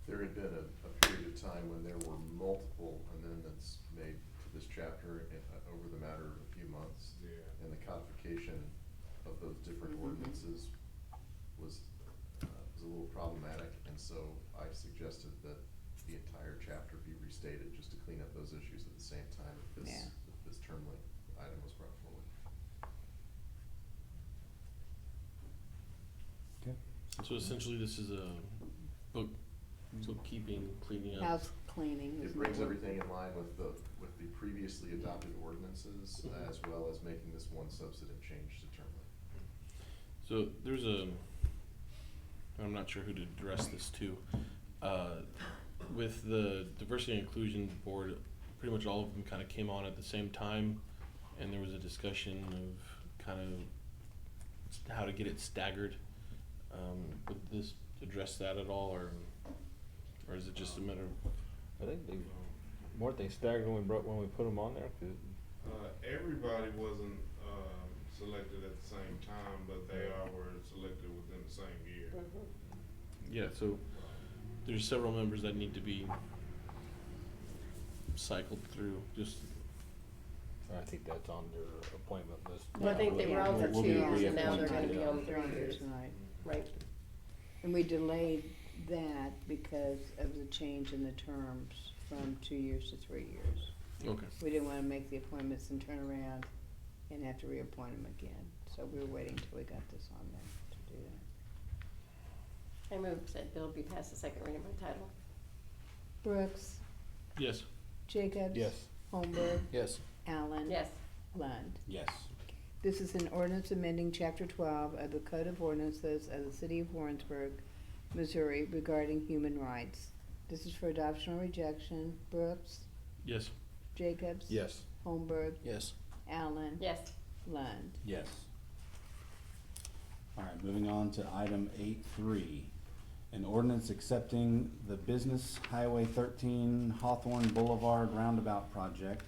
There had been a period of time when there were multiple amendments made to this chapter over the matter of a few months. Yeah. And the codification of those different ordinances was a little problematic, and so I suggested that the entire chapter be restated just to clean up those issues at the same time that this term length item was brought forward. Okay. So essentially, this is a bookkeeping, cleaning up. House cleaning. It is brings what- everything in line with the previously adopted ordinances, as well as making this one substantive change to term length. So there's I'm not sure who to address this to. With the diversity and inclusion board, pretty much all of them kind of came on at the same time, and there was a discussion of kind of how to get it staggered. Would this address that at all, or is it just a matter of? I think they, weren't they staggered when we put them on there? 'Cause Everybody wasn't selected at the same time, but they all were selected within the same year. Yeah, so there's several members that need to be cycled through. Just I think that's on their appointment list. Well, I think they were on for We'll 2 be years and now they're gonna reappointed. be on They're 3 on here years, tonight. right? And we delayed that because of the change in the terms from 2 years to 3 years. okay. We didn't wanna make the appointments and turn around and have to reappoint them again. So we were waiting till we got this on there to do that. I move that bill be passed the second reading by title. Brooks, Yes. Jacobs. Yes. Holmberg, Yes. Allen. Yes. Lund. Yes. This is an ordinance amending chapter 12 of the Code of Ordinances of the City of Warrensburg, Missouri regarding human rights. This is for adoption or rejection. Brooks, Yes. Jacobs. Yes. Holmberg, Yes. Allen. Yes. Lund. Yes. Alright, moving on to item 8.3. An ordinance accepting the Business Highway 13 Hawthorne Boulevard Roundabout Project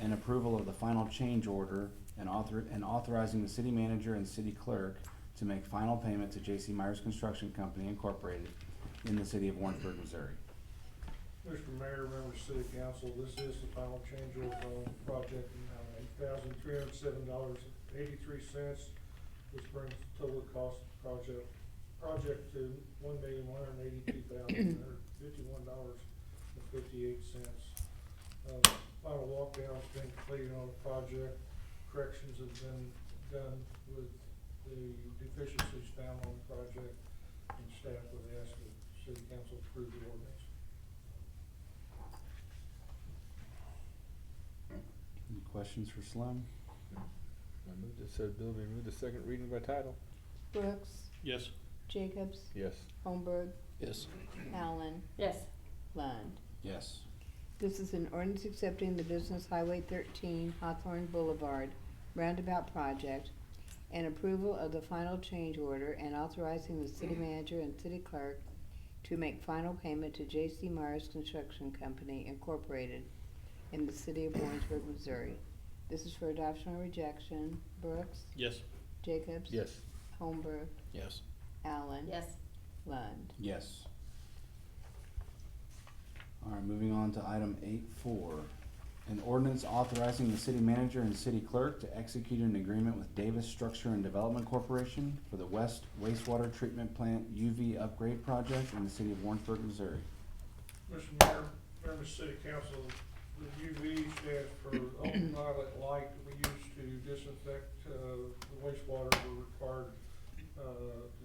and approval of the final change order and authorizing the city manager and city clerk to make final payment to J.C. Myers Construction Company Incorporated in the city of Warrensburg, Missouri. Mr. Mayor, members of City Council, this is the final change order on the project, $8,307.83, which brings the total cost of the project project to $1,182,151.58. Final walkdown's been completed on the project. Corrections have been done with the deficiencies found on the project, and staff would ask the city council to approve the ordinance. Any questions for Slim? I move that said bill be moved to second reading by title. Brooks, Yes. Jacobs, Yes. Holmberg, Yes. Allen, Yes. Lund. Yes. This is an ordinance accepting the Business Highway 13 Hawthorne Boulevard roundabout project and approval of the final change order and authorizing the city manager and city clerk to make final payment to J.C. Myers Construction Company Incorporated in the city of Warrensburg, Missouri. This is for adoption or rejection. Brooks, Yes. Jacobs, Yes. Holmberg, Yes. Allen, Yes. Lund. Yes. All right, moving on to item 8.4. An ordinance authorizing the city manager and city clerk to execute an agreement with Davis Structure and Development Corporation for the West Wastewater Treatment Plant UV Upgrade Project in the city of Warrensburg, Missouri. Mr. Mayor, members of City Council, the UV stands for ultraviolet light that we use to disinfect the wastewater. We're required to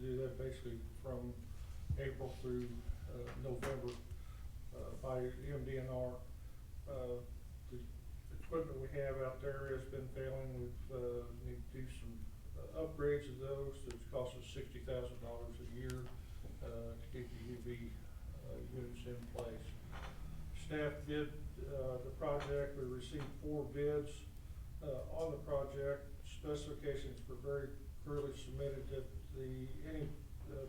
do that basically from April through November by MDNR. The equipment we have out there has been failing. We've need to do some upgrades of those. It's cost us $60,000 a year to keep the UV units in place. Staff did the project. We received 4 bids on the project. Specifications were very clearly submitted that any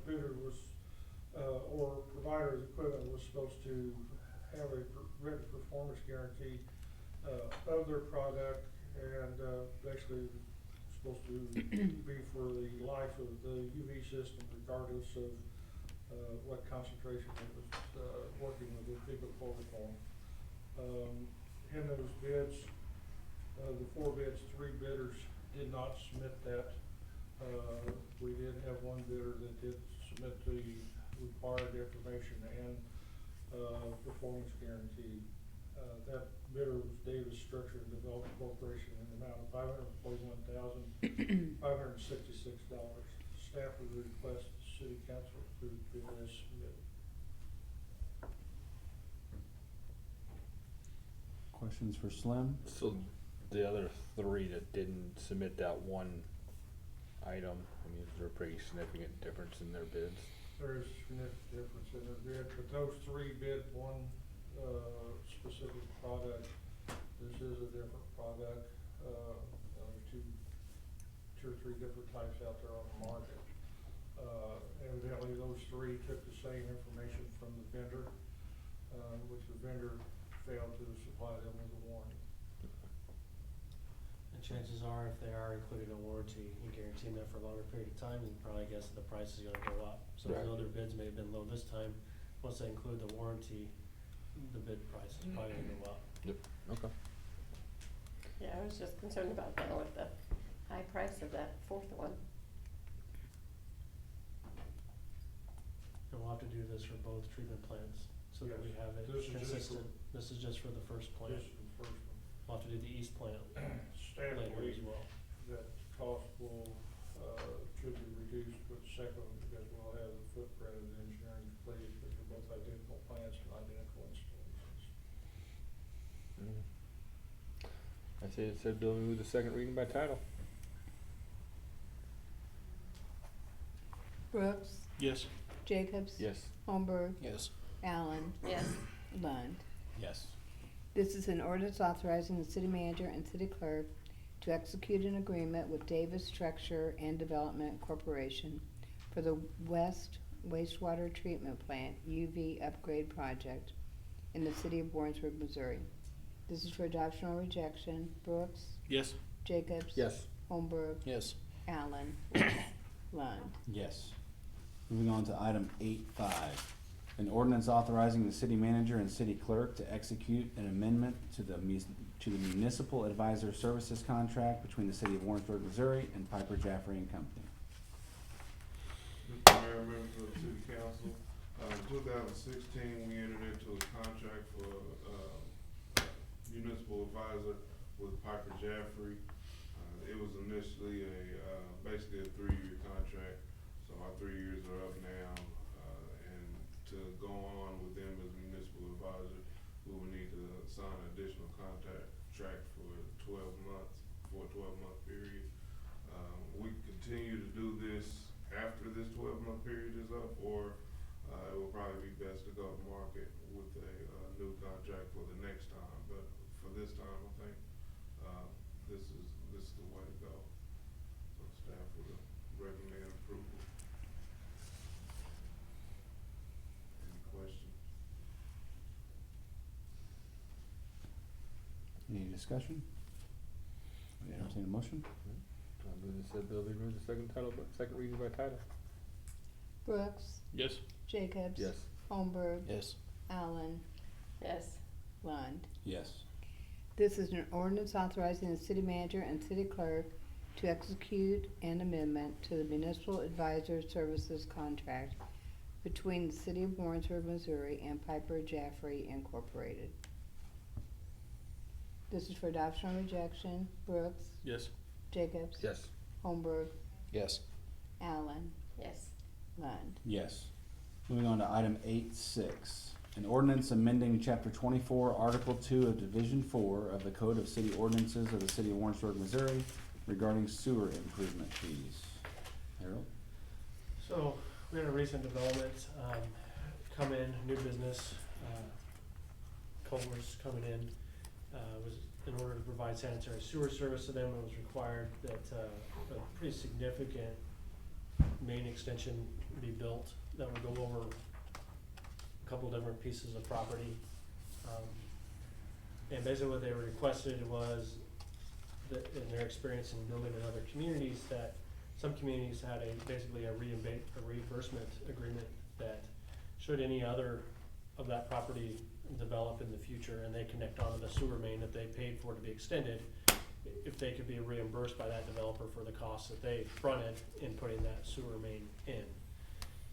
bidder was or provider of the equipment was supposed to have a written performance guarantee of their product, and basically supposed to be for the life of the UV system, regardless of what concentration it was working with the particular protocol. In those bids, the 4 bids, 3 bidders did not submit that. We did have 1 bidder that did submit the required information and performance guarantee. That bidder was Davis Structure and Development Corporation in the amount of $541,566. Staff would request the city council approve the bid as submitted. Questions for Slim? So the other 3 that didn't submit that one item, I mean, is there a pretty significant difference in their bids? There is a significant difference in their bid, but those 3 bid one specific product. This is a different product. There's 2 or 3 different types out there on the market. Evidently, those 3 took the same information from the vendor, which the vendor failed to supply them with a warranty. And chances are, if they are including a warranty, you guarantee them for a longer period of time, you can probably guess that the price is gonna go up. So Right. the other bids may have been low this time. Once they include the warranty, the bid price is probably gonna go up. Yep. Okay. Yeah, I was just concerned about that with the high price of that 4th one. And we'll have to do this for both treatment plants, so that we Yes. have it This is just consistent. This is just for the first plant. This is the first one. We'll have to do the east plant Staff later as believes well. that cost will, should be reduced with the second one, because we'll have the footprint of the engineering completed, because they're both identical plants and identical installations. I say it said bill be moved to second reading by title. Brooks, Yes. Jacobs, Yes. Holmberg, Yes. Allen, Yes. Lund. Yes. This is an ordinance authorizing the city manager and city clerk to execute an agreement with Davis Structure and Development Corporation for the West Wastewater Treatment Plant UV Upgrade Project in the city of Warrensburg, Missouri. This is for adoption or rejection. Brooks, Yes. Jacobs, Yes. Holmberg, Yes. Allen, Lund. Yes. Moving on to item 8.5. An ordinance authorizing the city manager and city clerk to execute an amendment to the municipal advisor services contract between the city of Warrensburg, Missouri and Piper Jaffray and Company. Mr. Mayor, members of the city council. In 2016, we entered into a contract for municipal advisor with Piper Jaffray. It was initially basically a 3-year contract, so our 3 years are up now. And to go on with them as municipal advisor, we would need to sign an additional contract for 12 months, for a 12-month period. We continue to do this after this 12-month period is up, or it will probably be best to go to market with a new contract for the next time. But for this time, I think this is the way to go. So staff would recommend approval. Any questions? Any discussion? We entertain a motion? I move this bill be read the second reading by title. Brooks, Yes. Jacobs. Yes. Holmberg. Yes. Allen. Yes. Lund. Yes. This is an ordinance authorizing the city manager and city clerk to execute an amendment to the municipal advisor services contract between the city of Warrensburg, Missouri and Piper Jaffray Incorporated. This is for adoption or rejection. Brooks, Yes. Jacobs. Yes. Holmberg, Yes. Allen, Yes. Lund. Yes. Moving on to item 8.6, an ordinance amending chapter 24, article 2 of division 4 of the Code of City Ordinances of the city of Warrensburg, Missouri regarding sewer improvement fees. Harold? So, we had a recent development, come in, new business, Culver's coming in, was in order to provide sanitary sewer service to them, it was required that, a pretty significant main extension be built that would go over a couple different pieces of property. And basically what they requested was that in their experience in building in other communities, that some communities had basically a reimbursement agreement that should any other of that property develop in the future and they connect onto the sewer main that they paid for to be extended, if they could be reimbursed by that developer for the costs that they fronted in putting that sewer main in.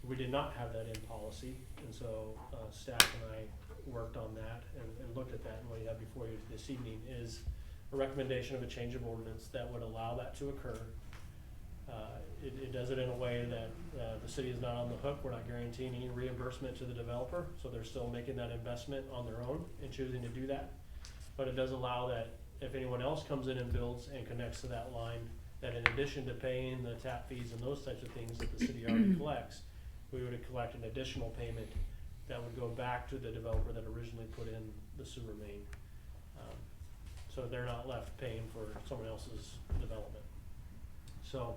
We did not have that in policy, and so staff and I worked on that and looked at that, and what you have before you this evening is a recommendation of a change of ordinance that would allow that to occur. It does it in a way that the city is not on the hook. We're not guaranteeing any reimbursement to the developer, so they're still making that investment on their own and choosing to do that. But it does allow that if anyone else comes in and builds and connects to that line, that in addition to paying the tap fees and those types of things that the city already collects, we would collect an additional payment that would go back to the developer that originally put in the sewer main. So they're not left paying for someone else's development. So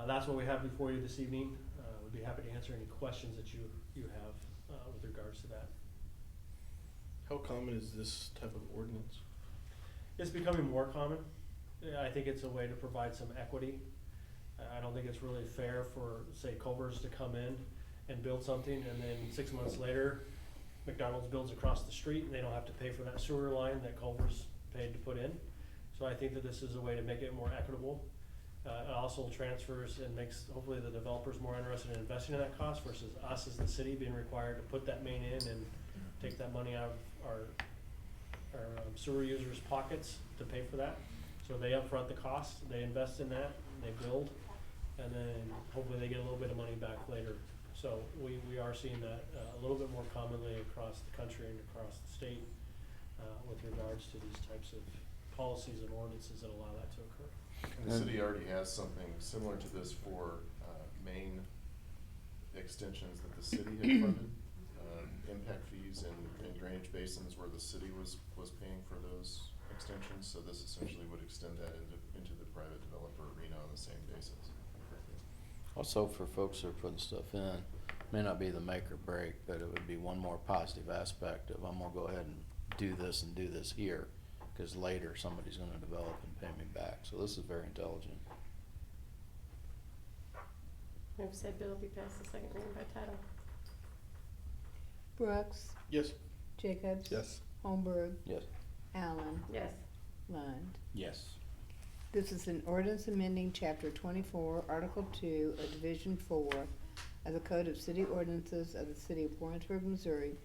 that's what we have before you this evening. We'd be happy to answer any questions that you have with regards to that. How common is this type of ordinance? It's becoming more common. I think it's a way to provide some equity. I don't think it's really fair for, say, Culver's to come in and build something, and then 6 months later, McDonald's builds across the street, and they don't have to pay for that sewer line that Culver's paid to put in. So I think that this is a way to make it more equitable. It also transfers and makes, hopefully, the developers more interested in investing in that cost versus us as the city being required to put that main in and take that money out of our sewer users' pockets to pay for that. So they upfront the cost, they invest in that, they build, and then hopefully they get a little bit of money back later. So we are seeing that a little bit more commonly across the country and across the state with regards to these types of policies and ordinances that allow that to occur. And the city already has something similar to this for main extensions that the city had funded, impact fees and drainage basins where the city was paying for those extensions. So this essentially would extend that into the private developer arena on the same basis. Also, for folks that are putting stuff in, may not be the make or break, but it would be one more positive aspect of I'm gonna go ahead and do this here, because later somebody's gonna develop and pay me back. So this is very intelligent. Move said bill be passed the second reading by title. Brooks, Yes. Jacobs. Yes. Holmberg, Yes. Yes. Allen, Lund. Yes. This is an ordinance amending chapter 24, article 2 of division 4 of the Code of City Ordinances of the City of Warrensburg, Missouri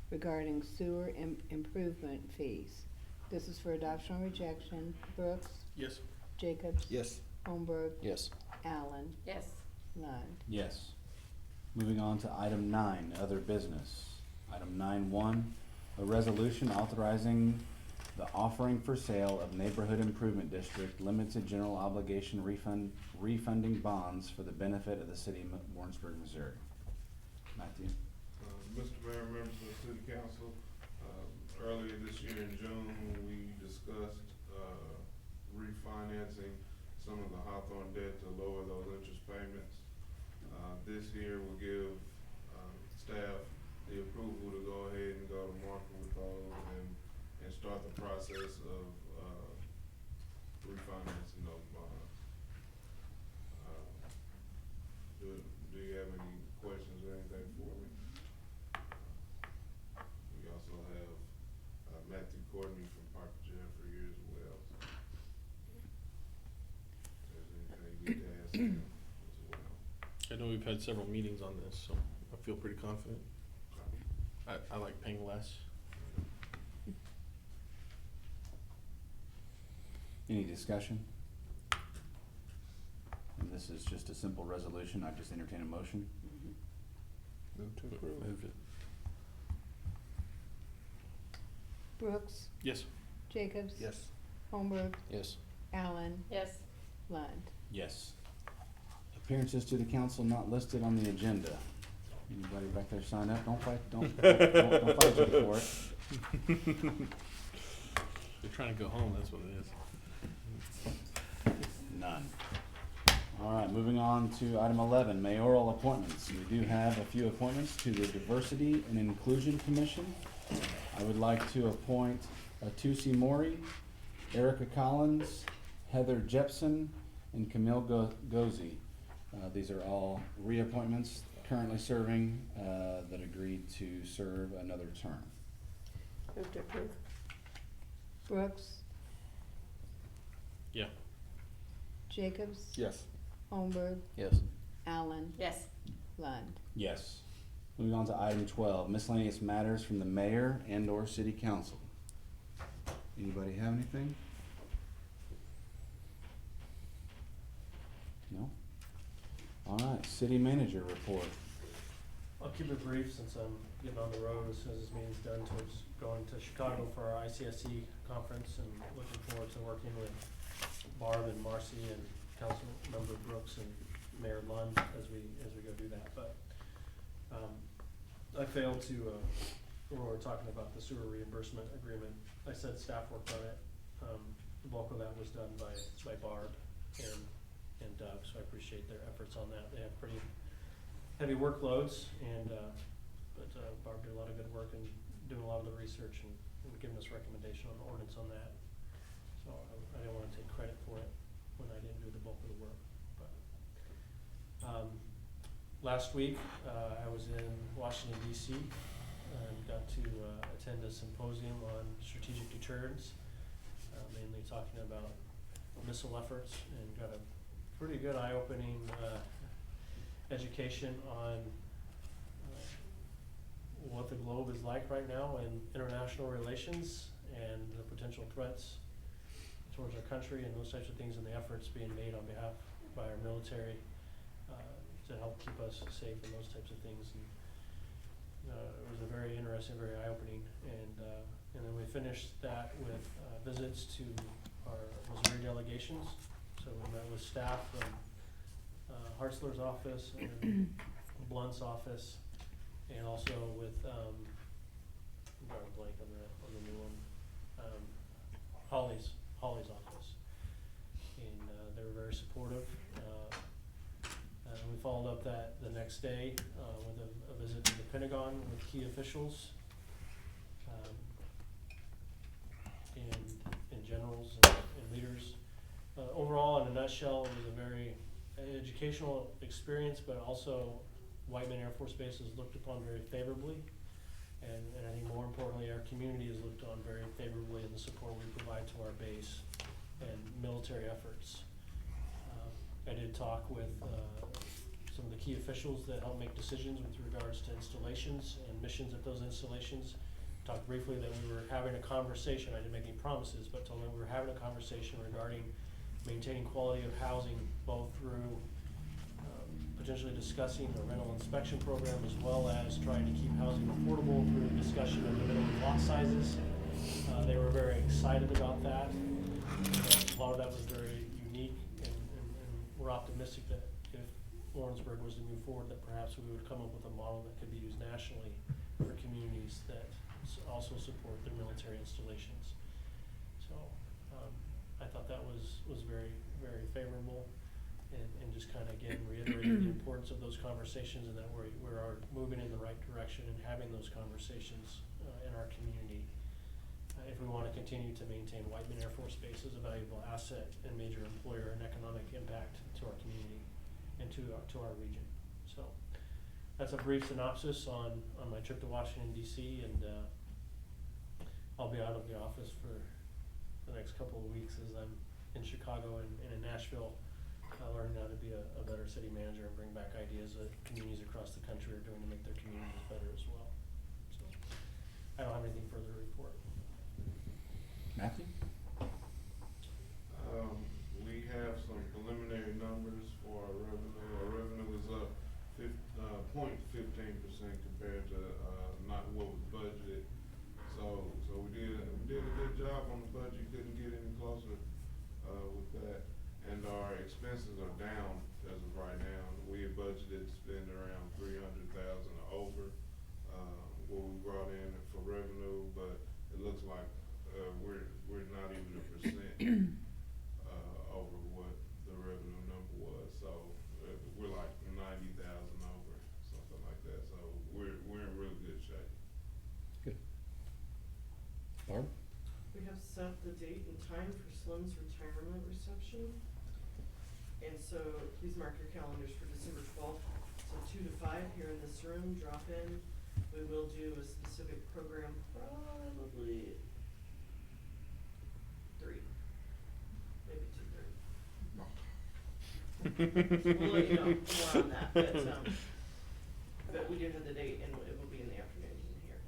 regarding sewer improvement fees. This is for adoption or rejection. Brooks, Yes. Jacobs, Yes. Holmberg, Yes. Allen, Yes. Lund. Yes. Moving on to item 9, other business. Item 9.1, a resolution authorizing the offering for sale of Neighborhood Improvement District Limited General Obligation refunding bonds for the benefit of the city of Warrensburg, Missouri. Matthew? Mr. Mayor, members of the city council, earlier this year in June, we discussed, refinancing some of the Hawthorne debt to lower those interest payments. This year will give, staff the approval to go ahead and go to market with those and start the process of, refinancing those bonds. Do you have any questions or anything for me? We also have, Matthew Courtney from Parker Jeffrey here as well. If there's anything you need to ask him as well. I know we've had several meetings on this, so I feel pretty confident. I like paying less. Any discussion? And this is just a simple resolution. I just entertain a motion. Move to approve. Moved it. Brooks, Yes. Jacobs, Yes. Holmberg, Yes. Allen, Yes. Lund. Yes. Appearances to the council not listed on the agenda. Anybody back there sign up? Don't fight, don't fight you for it. They're trying to go home, that's what it is. None. All right, moving on to item 11, mayoral appointments. We do have a few appointments to the Diversity and Inclusion Commission. I would like to appoint Tusi Mori, Erica Collins, Heather Jepson, and Camille Gozi. These are all reappointments currently serving that agreed to serve another term. Move to approve. Brooks, Yeah. Jacobs, Yes. Holmberg, Yes. Allen, Yes. Lund. Yes. Moving on to item 12, miscellaneous matters from the mayor and/or city council. Anybody have anything? No? All right, city manager report. I'll keep it brief since I'm getting on the road as soon as this meeting's done towards going to Chicago for our ICSC conference and looking forward to working with Barb and Marcy and Councilmember Brooks and Mayor Lund as we go do that. But I failed to, when we were talking about the sewer reimbursement agreement, I said staff worked on it. The bulk of that was done by Barb and Doug, so I appreciate their efforts on that. They have pretty heavy workloads, and but Barb did a lot of good work and doing a lot of the research and giving us recommendation on the ordinance on that. So I didn't want to take credit for it when I didn't do the bulk of the work. But last week I was in Washington D.C. and got to attend a symposium on strategic deterrence, mainly talking about missile efforts, and got a pretty good eye-opening education on what the globe is like right now in international relations and the potential threats towards our country and those types of things, and the efforts being made on behalf by our military to help keep us safe and those types of things. And it was a very interesting, very eye-opening, and then we finished that with visits to our Missouri delegations. So we met with staff from Hartzler's office and Blunt's office, and also with I'm drawing a blank on the new one, Holly's office, and they were very supportive. We followed up that the next day with a visit to the Pentagon with key officials and generals and leaders. Overall, in a nutshell, it was a very educational experience, but also Whiteman Air Force Base is looked upon very favorably, and I think more importantly, our community is looked on very favorably in the support we provide to our base and military efforts. I did talk with some some of the key officials that help make decisions with regards to installations and missions at those installations. Talked briefly that we were having a conversation, I didn't make any promises, but told them we were having a conversation regarding maintaining quality of housing, both through potentially discussing a rental inspection program, as well as trying to keep housing affordable through the discussion of the minimum lot sizes. They were very excited about that. A lot of that was very unique, and we're optimistic that if Warrensburg was to move forward, that perhaps we would come up with a model that could be used nationally for communities that also support their military installations. So I thought that was very, very favorable, and just kind of again reiterated the importance of those conversations, and that we are moving in the right direction and having those conversations in our community. If we want to continue to maintain Whiteman Air Force Base as a valuable asset and major employer and economic impact to our community and to our region. So that's a brief synopsis on my trip to Washington DC, and I'll be out of the office for the next couple of weeks as I'm in Chicago and in Nashville, learning how to be a better city manager and bring back ideas that communities across the country are doing to make their communities better as well. So I don't have anything further to report. Matthew? We have some preliminary numbers for our revenue. Our revenue is up 0.15% compared to not what was budgeted. So we did a good job on the budget. Couldn't get any closer with that. And our expenses are down as of right now. We had budgeted to spend around $300,000 over what we brought in for revenue, but it looks like we're not even 1% over what the revenue number was. So we're like 90,000 over, something like that. So we're in really good shape. Good. Barb? We have set the date and time for Slim's retirement reception. And so please mark your calendars for December 12th, so 2 to 5 here in this room, drop in. We will do a specific program, probably 3, maybe 2:30. We'll let you know more on that, but we do have the date, and it will be in the afternoon here.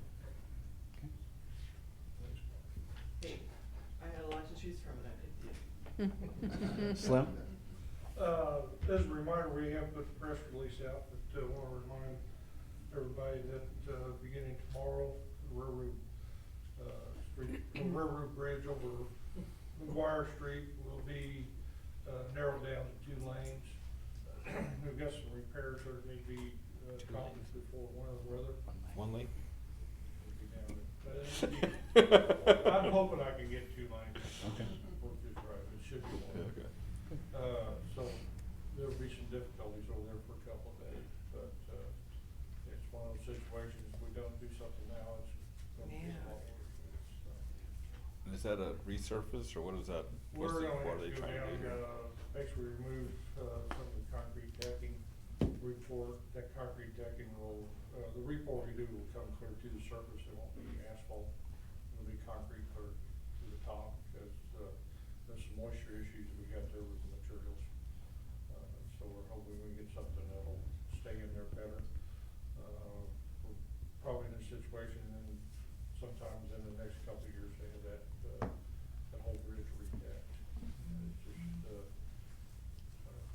Hey, I had a lot to choose from, and I picked you. Slim? As a reminder, we have put the press release out, but want to remind everybody that beginning tomorrow, the railroad bridge over McGuire Street will be narrowed down to 2 lanes. We've got some repairs that need to be accomplished before winter weather. 1 lane. I'm hoping I can get 2 lanes. Okay. Work this right, it should be 1. Okay. So there'll be some difficulties over there for a couple of days, but it's one of those situations, if we don't do something now, it's gonna be a lot worse. Is that a resurface, or what is that? We're gonna what have are they to go trying to down, do here? basically remove some of the concrete decking, report, that concrete decking will, the report we do will come clear to the surface, there won't be asphalt, it'll be concrete clear to the top, because there's some moisture issues that we got there with the materials. So we're hoping we can get something that'll stay in there better. We're probably in a situation, and sometimes in the next couple of years, they have that whole bridge redecked. It's just,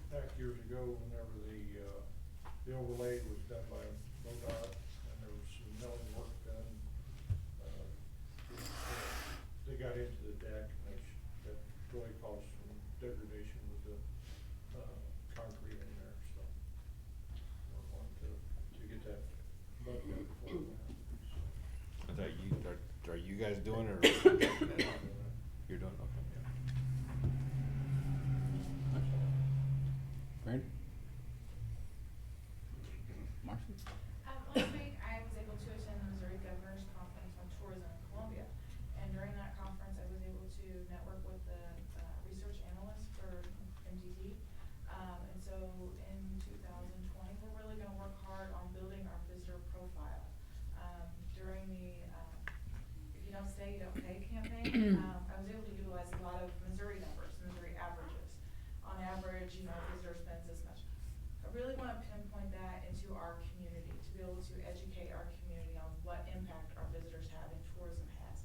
back years ago, whenever the overlay was done by MoDOT, and there was some milling work done, they got into the deck, and that really caused some degradation with the concrete in there, so we're going to get that buttoned up before we have to. Is that you, are you guys doing it, or? You're doing, okay. Brandon? Marcy? Last week, I was able to attend the Missouri Governor's Conference on Tourism in Columbia. And during that conference, I was able to network with the research analyst for MTT. And so in 2020, we're really going to work hard on building our visitor profile. During the If You Don't Stay, You Don't Pay campaign, I was able to utilize a lot of Missouri numbers, Missouri averages. On average, a visitor spends this much I really wanna pinpoint that into our community, to be able to educate our community on what impact our visitors have and tourism has.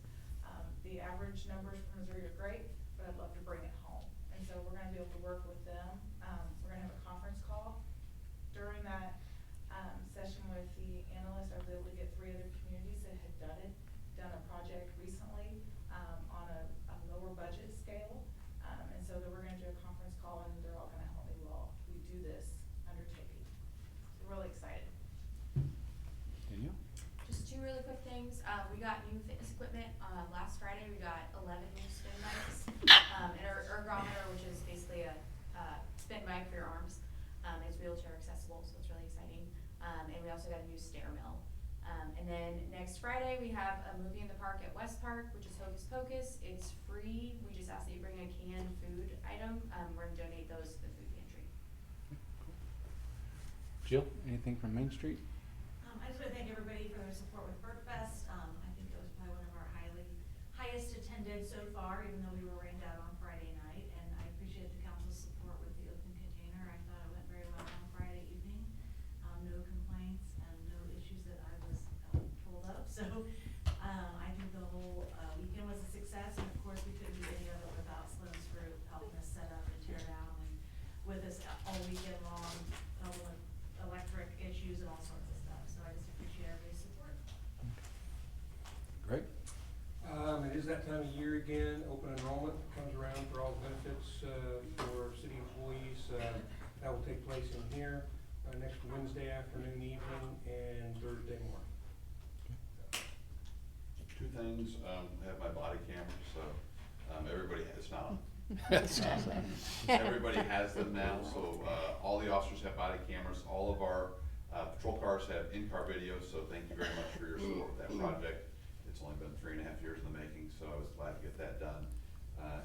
The average numbers from Missouri are great, but I'd love to bring it home. And so we're gonna be able to work with them. We're gonna have a conference call. During that, session with the analyst, I was able to get 3 other communities that had done a project recently, on a lower budget scale. And so that we're gonna do a conference call and they're all gonna help me while we do this undertaking. So we're really excited. Danielle? Just 2 really quick things. We got new fitness equipment. Last Friday, we got 11 new spin bikes. And our ergometer, which is basically a spin bike for your arms. It's wheelchair accessible, so it's really exciting. And we also got a new stair mill. And then next Friday, we have a movie in the park at West Park, which is Hocus Pocus. It's free. We just ask that you bring a canned food item. We're gonna donate those to the food pantry. Jill, anything from Main Street? I just want to thank everybody for their support with BurtFest. I think it was probably one of our highest attended so far, even though we were rained out on Friday night. And I appreciate the council's support with the open container. I thought it went very well on Friday evening. No complaints and no issues that I was told of. So I think the whole weekend was a success. And of course, we couldn't do any of it without Slim's Fruit helping us set up and tear down and with us all weekend long, helping with electric issues and all sorts of stuff. So I just appreciate everybody's support. Great. It is that time of year again. Open enrollment comes around for all benefits for city employees. That will take place in here next Wednesday afternoon, evening, and Thursday morning. 2 things, I have my body camera, so, everybody has, not on. That's awesome. Everybody has them now, so, all the officers have body cameras, all of our, patrol cars have in-car video, so thank you very much for your support with that project. It's only been 3.5 years in the making, so I was glad to get that done,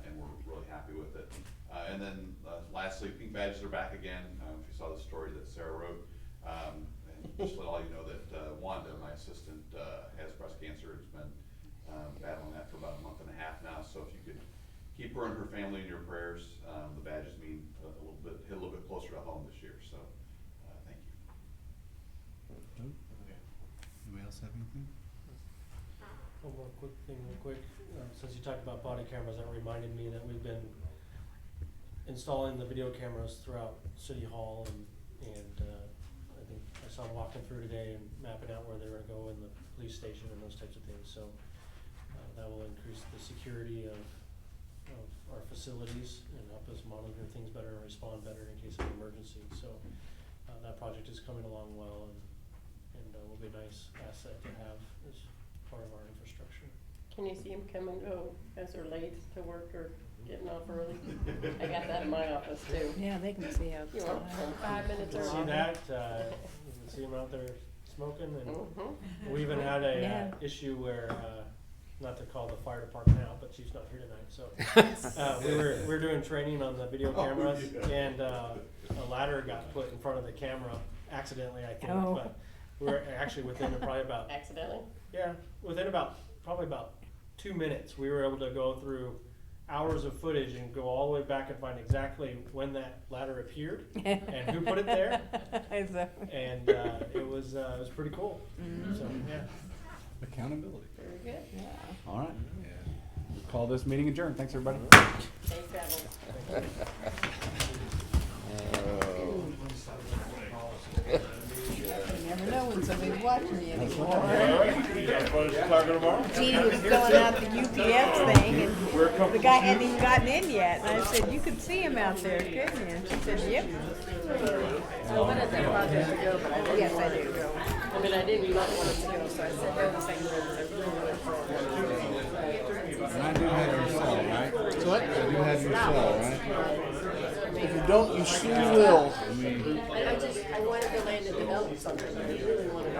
and we're really happy with it. And then, lastly, pink badges are back again. If you saw the story that Sarah wrote, and just to let all you know that Wanda, my assistant, has breast cancer. It's been battling that for about a month and a half now. So if you could keep her and her family in your prayers, the badges mean hit a little bit closer to home this year. So thank you. Anybody else have anything? One more quick thing, real quick. Since you talked about body cameras, that reminded me that we've been installing the video cameras throughout City Hall, and I think I saw them walking through today and mapping out where they were gonna go in the police station and those types of things. So that will increase the security of our facilities and help us monitor things better and respond better in case of an emergency. So that project is coming along well, and will be a nice asset to have as part of our infrastructure. Can you see them come and go as they're late to work or getting off early? I got that in my office too. Yeah, they can see You want 5 minutes You early? can see that, you can see them out there smoking, and Mhm. we even had a Yeah. issue where, not to call the fire department out, but she's not here tonight, so. We were doing training on the video cameras, and a ladder got put in front of the camera accidentally, I think, Oh. but we were actually within probably about, Accidentally? yeah, within probably about 2 minutes, we were able to go through hours of footage and go all the way back and find exactly when that ladder appeared and who put it there. And it was pretty cool. So yeah. Accountability. Very good. Yeah. All right. Call this meeting adjourned. Thanks, everybody. Safe travels. You never know when somebody's watching you anymore. Talking tomorrow? Jeannie was filling out the UPS thing, and the guy hadn't even gotten in yet. And I said, "You could see him out there, couldn't you?" And she said, "Yep." I wanted that project to go, but I didn't. Yes, I do. I mean, I didn't not want it to go, so I said, no, the second room is a really good And I do have your cell, right? What? I do have your cell, right? If you don't, you soon will. I wanted to land and develop something, I really wanted to.